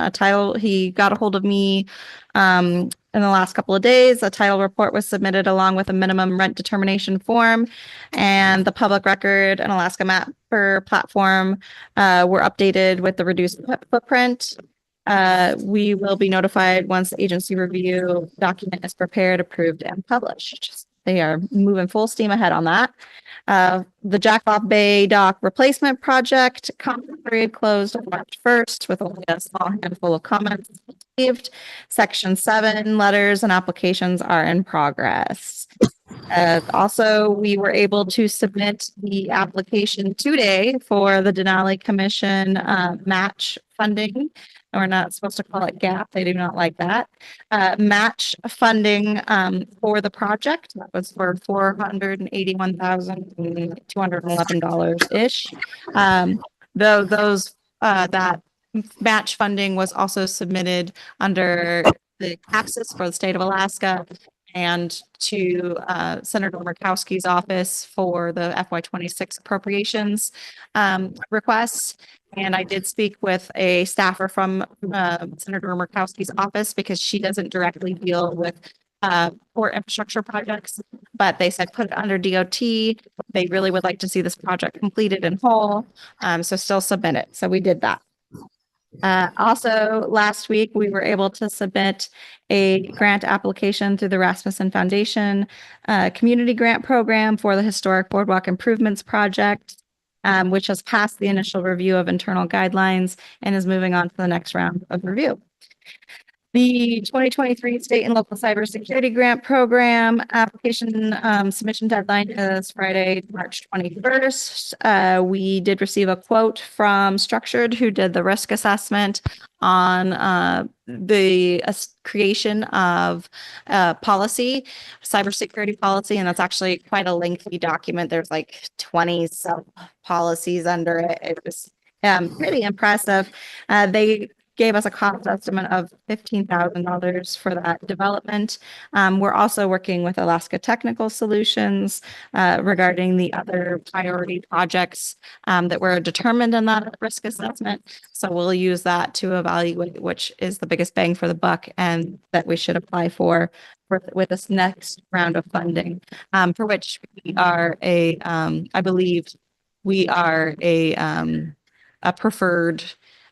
He got a hold of me in the last couple of days. A title report was submitted along with a minimum rent determination form, and the public record and Alaska Mapper platform were updated with the reduced footprint. We will be notified once the agency review document is prepared, approved, and published. They are moving full steam ahead on that. The Jackloff Bay Dock replacement project comment period closed on March 1st with only a small handful of comments received. Section 7 letters and applications are in progress. Also, we were able to submit the application today for the Denali Commission match funding. We're not supposed to call it GAP. They do not like that. Match funding for the project. That was for $481,211-ish. That match funding was also submitted under the taxes for the state of Alaska and to Senator Murkowski's office for the FY26 appropriations requests. And I did speak with a staffer from Senator Murkowski's office because she doesn't directly deal with port infrastructure projects, but they said put it under DOT. They really would like to see this project completed in whole, so still submit it. So we did that. Also, last week, we were able to submit a grant application through the Rasmussen Foundation Community Grant Program for the Historic Boardwalk Improvements Project, which has passed the initial review of internal guidelines and is moving on to the next round of review. The 2023 State and Local Cybersecurity Grant Program application submission deadline is Friday, March 21st. We did receive a quote from Structured, who did the risk assessment on the creation of policy, cybersecurity policy, and that's actually quite a lengthy document. There's like 20 sub policies under it. It was pretty impressive. They gave us a cost estimate of $15,000 for that development. We're also working with Alaska Technical Solutions regarding the other priority projects that were determined in that risk assessment. So we'll use that to evaluate which is the biggest bang for the buck and that we should apply for with this next round of funding, for which we are I believe we are a preferred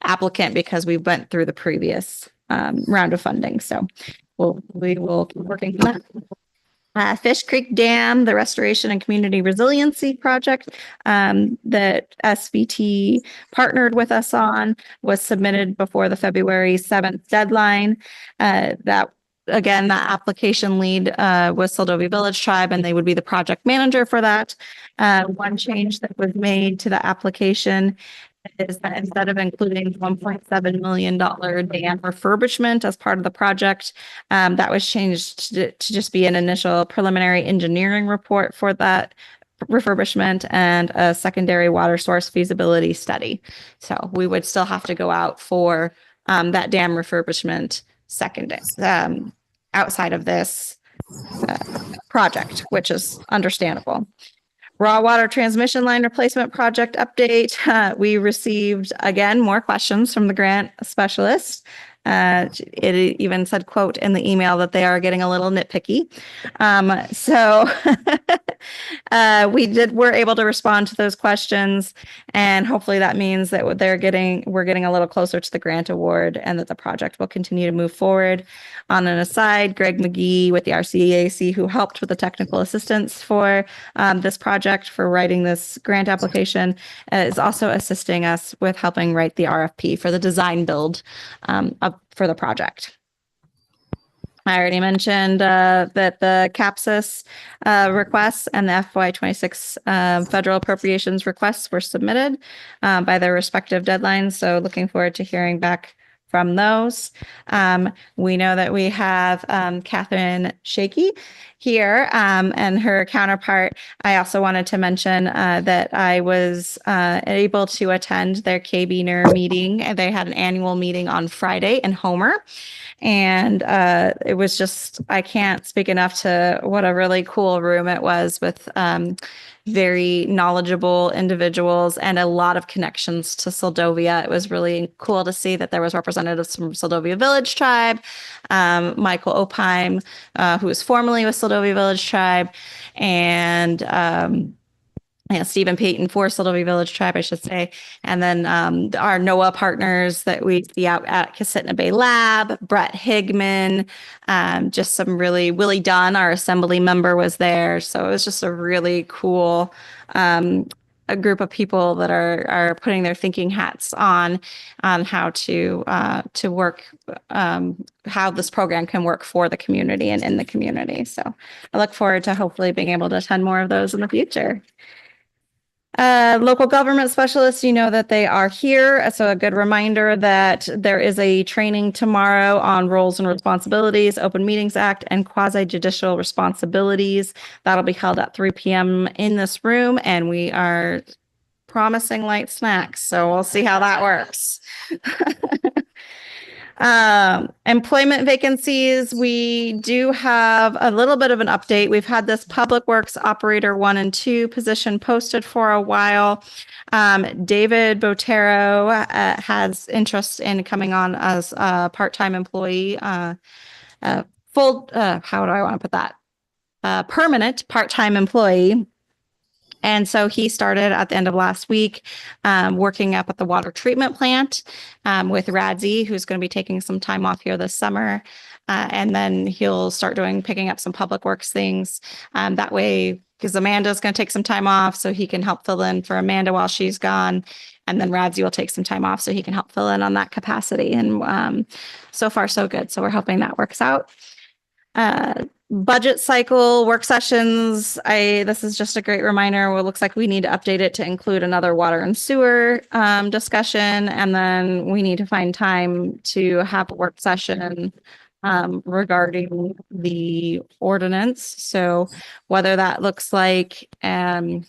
applicant because we went through the previous round of funding. So we will keep working on that. Fish Creek Dam, the Restoration and Community Resiliency Project that SVT partnered with us on, was submitted before the February 7th deadline. That application lead was Seldovia Village Tribe, and they would be the project manager for that. One change that was made to the application is that instead of including $1.7 million dam refurbishment as part of the project, that was changed to just be an initial preliminary engineering report for that refurbishment and a secondary water source feasibility study. So we would still have to go out for that dam refurbishment outside of this project, which is understandable. Raw water transmission line replacement project update. We received again more questions from the grant specialist. It even said, quote, in the email that they are getting a little nitpicky. So we're able to respond to those questions, and hopefully that means that we're getting a little closer to the grant award and that the project will continue to move forward. On an aside, Greg McGee with the RCAC, who helped with the technical assistance for this project for writing this grant application, is also assisting us with helping write the RFP for the design build for the project. I already mentioned that the CAPSIS requests and the FY26 federal appropriations requests were submitted by their respective deadlines. So looking forward to hearing back from those. We know that we have Catherine Shaky here and her counterpart. I also wanted to mention that I was able to attend their KBNER meeting. They had an annual meeting on Friday in Homer. And it was just, I can't speak enough to what a really cool room it was with very knowledgeable individuals and a lot of connections to Seldovia. It was really cool to see that there was representatives from Seldovia Village Tribe, Michael Opheim, who was formerly with Seldovia Village Tribe, and Stephen Payton for Seldovia Village Tribe, I should say. And then our NOAA partners that we see out at Kasittna Bay Lab, Brett Higman, just some really, Willie Dunn, our assembly member, was there. So it was just a really cool a group of people that are putting their thinking hats on how to work, how this program can work for the community and in the community. So I look forward to hopefully being able to attend more of those in the future. Local government specialists, you know that they are here. So a good reminder that there is a training tomorrow on roles and responsibilities, Open Meetings Act, and quasi-judicial responsibilities. That'll be held at 3 p.m. in this room, and we are promising light snacks. So we'll see how that works. Employment vacancies, we do have a little bit of an update. We've had this Public Works Operator 1 and 2 position posted for a while. David Botero has interest in coming on as a part-time employee, how do I want to put that? Permanent part-time employee. And so he started at the end of last week working up at the water treatment plant with Radzi, who's going to be taking some time off here this summer. And then he'll start picking up some public works things. That way, because Amanda's going to take some time off, so he can help fill in for Amanda while she's gone. And then Radzi will take some time off so he can help fill in on that capacity. And so far, so good. So we're hoping that works out. Budget cycle work sessions. This is just a great reminder. Well, it looks like we need to update it to include another water and sewer discussion. And then we need to find time to have a work session regarding the ordinance. So whether that looks like, a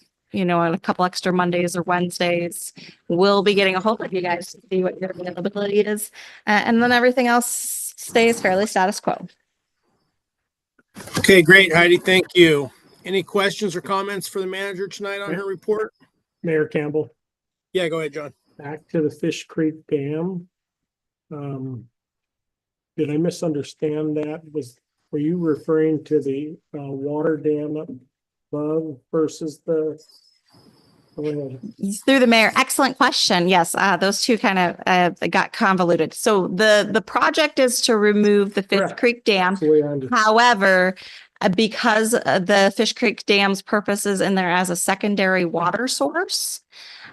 couple extra Mondays or Wednesdays, we'll be getting a hold of you guys to see what your availability is. And then everything else stays fairly status quo.
Okay, great, Heidi. Thank you. Any questions or comments for the manager tonight on her report?
Mayor Campbell.
Yeah, go ahead, John.
Back to the Fish Creek Dam. Did I misunderstand that? Were you referring to the water dam up above versus the?
Through the mayor. Excellent question. Yes, those two kind of got convoluted. So the project is to remove the Fish Creek Dam. However, because the Fish Creek Dam's purpose is in there as a secondary water source,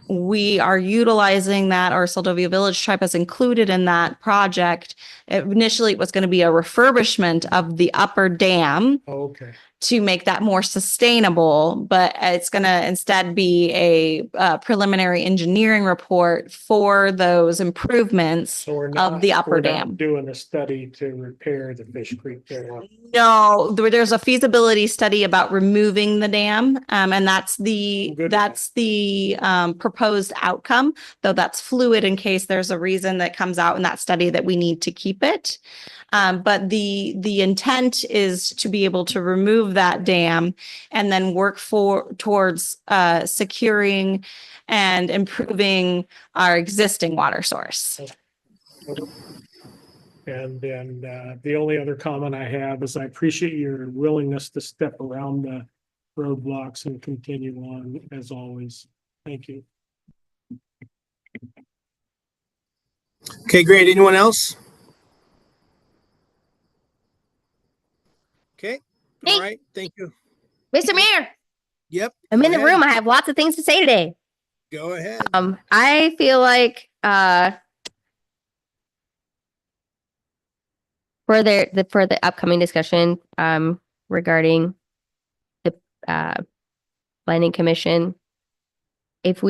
we are utilizing that, or Seldovia Village Tribe has included in that project. Initially, it was going to be a refurbishment of the upper dam.
Okay.
To make that more sustainable, but it's going to instead be a preliminary engineering report for those improvements of the upper dam.
Doing a study to repair the Fish Creek Dam.
No, there's a feasibility study about removing the dam, and that's the proposed outcome, though that's fluid in case there's a reason that comes out in that study that we need to keep it. But the intent is to be able to remove that dam and then work towards securing and improving our existing water source.
And then the only other comment I have is I appreciate your willingness to step around the roadblocks and continue on as always. Thank you.
Okay, great. Anyone else? Okay. All right. Thank you.
Mr. Mayor,
Yep.
I'm
go
in the
ahead.
room. I have lots of things to say today.
Go ahead.
I feel like for the upcoming discussion regarding the planning commission, if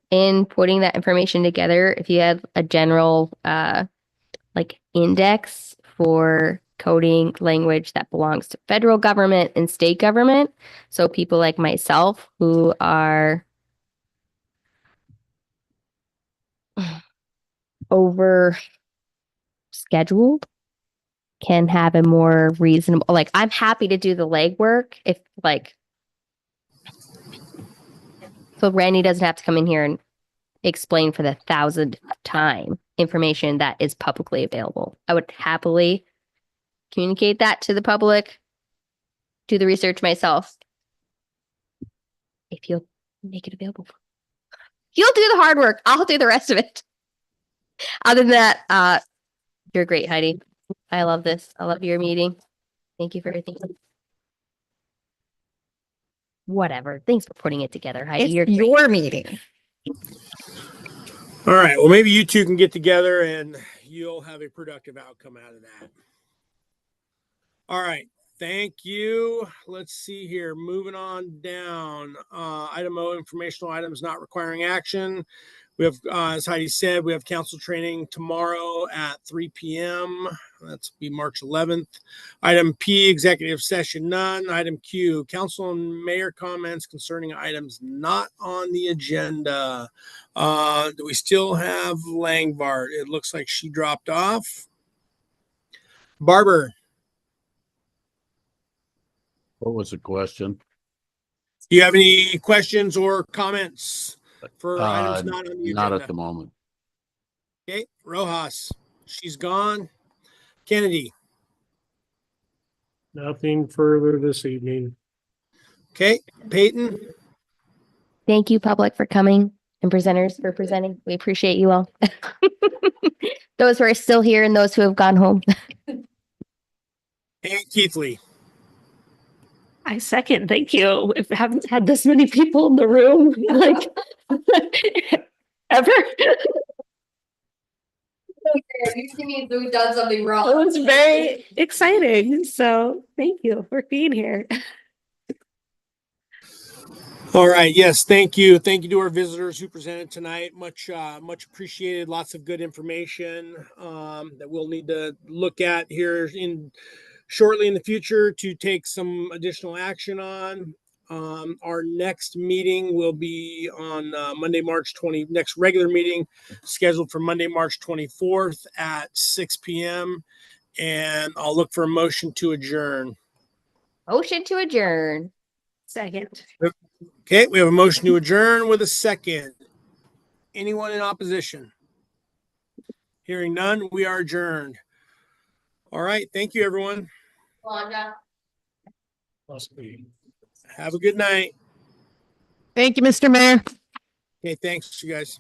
in putting that information together, if you have a general like index for coding language that belongs to federal government and state government, so people like myself who are over scheduled can have a more reasonable, like, I'm happy to do the legwork if like, so Randy doesn't have to come in here and explain for the 1,000th time information that is publicly available. I would happily communicate that to the public, do the research myself, if you'll make it available. You'll do the hard work. I'll do the rest of it. Other than that, you're great, Heidi. I love this. I love your meeting. Thank you for everything. Whatever. Thanks for putting it together, Heidi.
It's
You're
your meeting.
All right. Well, maybe you two can get together and you'll have a productive outcome out of that. All right. Thank you. Let's see here. Moving on down. Item O, informational items not requiring action. We have, as Heidi said, we have council training tomorrow at 3 p.m. That's be March 11th. Item P, executive session, none. Item Q, council and mayor comments concerning items not on the agenda. Do we still have Langbart? It looks like she dropped off. Barber.
What was the question?
Do you have any questions or comments for items not on the agenda?
Not at the moment.
Okay, Rojas, she's gone. Kennedy.
Nothing further this evening.
Okay, Peyton.
Thank you, public, for coming, and presenters for presenting. We appreciate you all. Those who are still here and those who have gone home.
And Keithley.
I second. Thank you. If I haven't had this many people in the room, like ever.
Usually means we've done something wrong.
It was very exciting. So thank you for being here.
All right. Yes. Thank you. Thank you to our visitors who presented tonight. Much appreciated. Lots of good information that we'll need to look at here shortly in the future to take some additional action on. Our next meeting will be on Monday, March 20, next regular meeting scheduled for Monday, March 24th at 6 p.m. And I'll look for a motion to adjourn.
Motion to adjourn.
Second.
Okay, we have a motion to adjourn with a second. Anyone in opposition? Hearing none, we are adjourned. All right, thank you, everyone. Have a good night.
Thank you, Mr. Mayor.
Okay, thanks, you guys.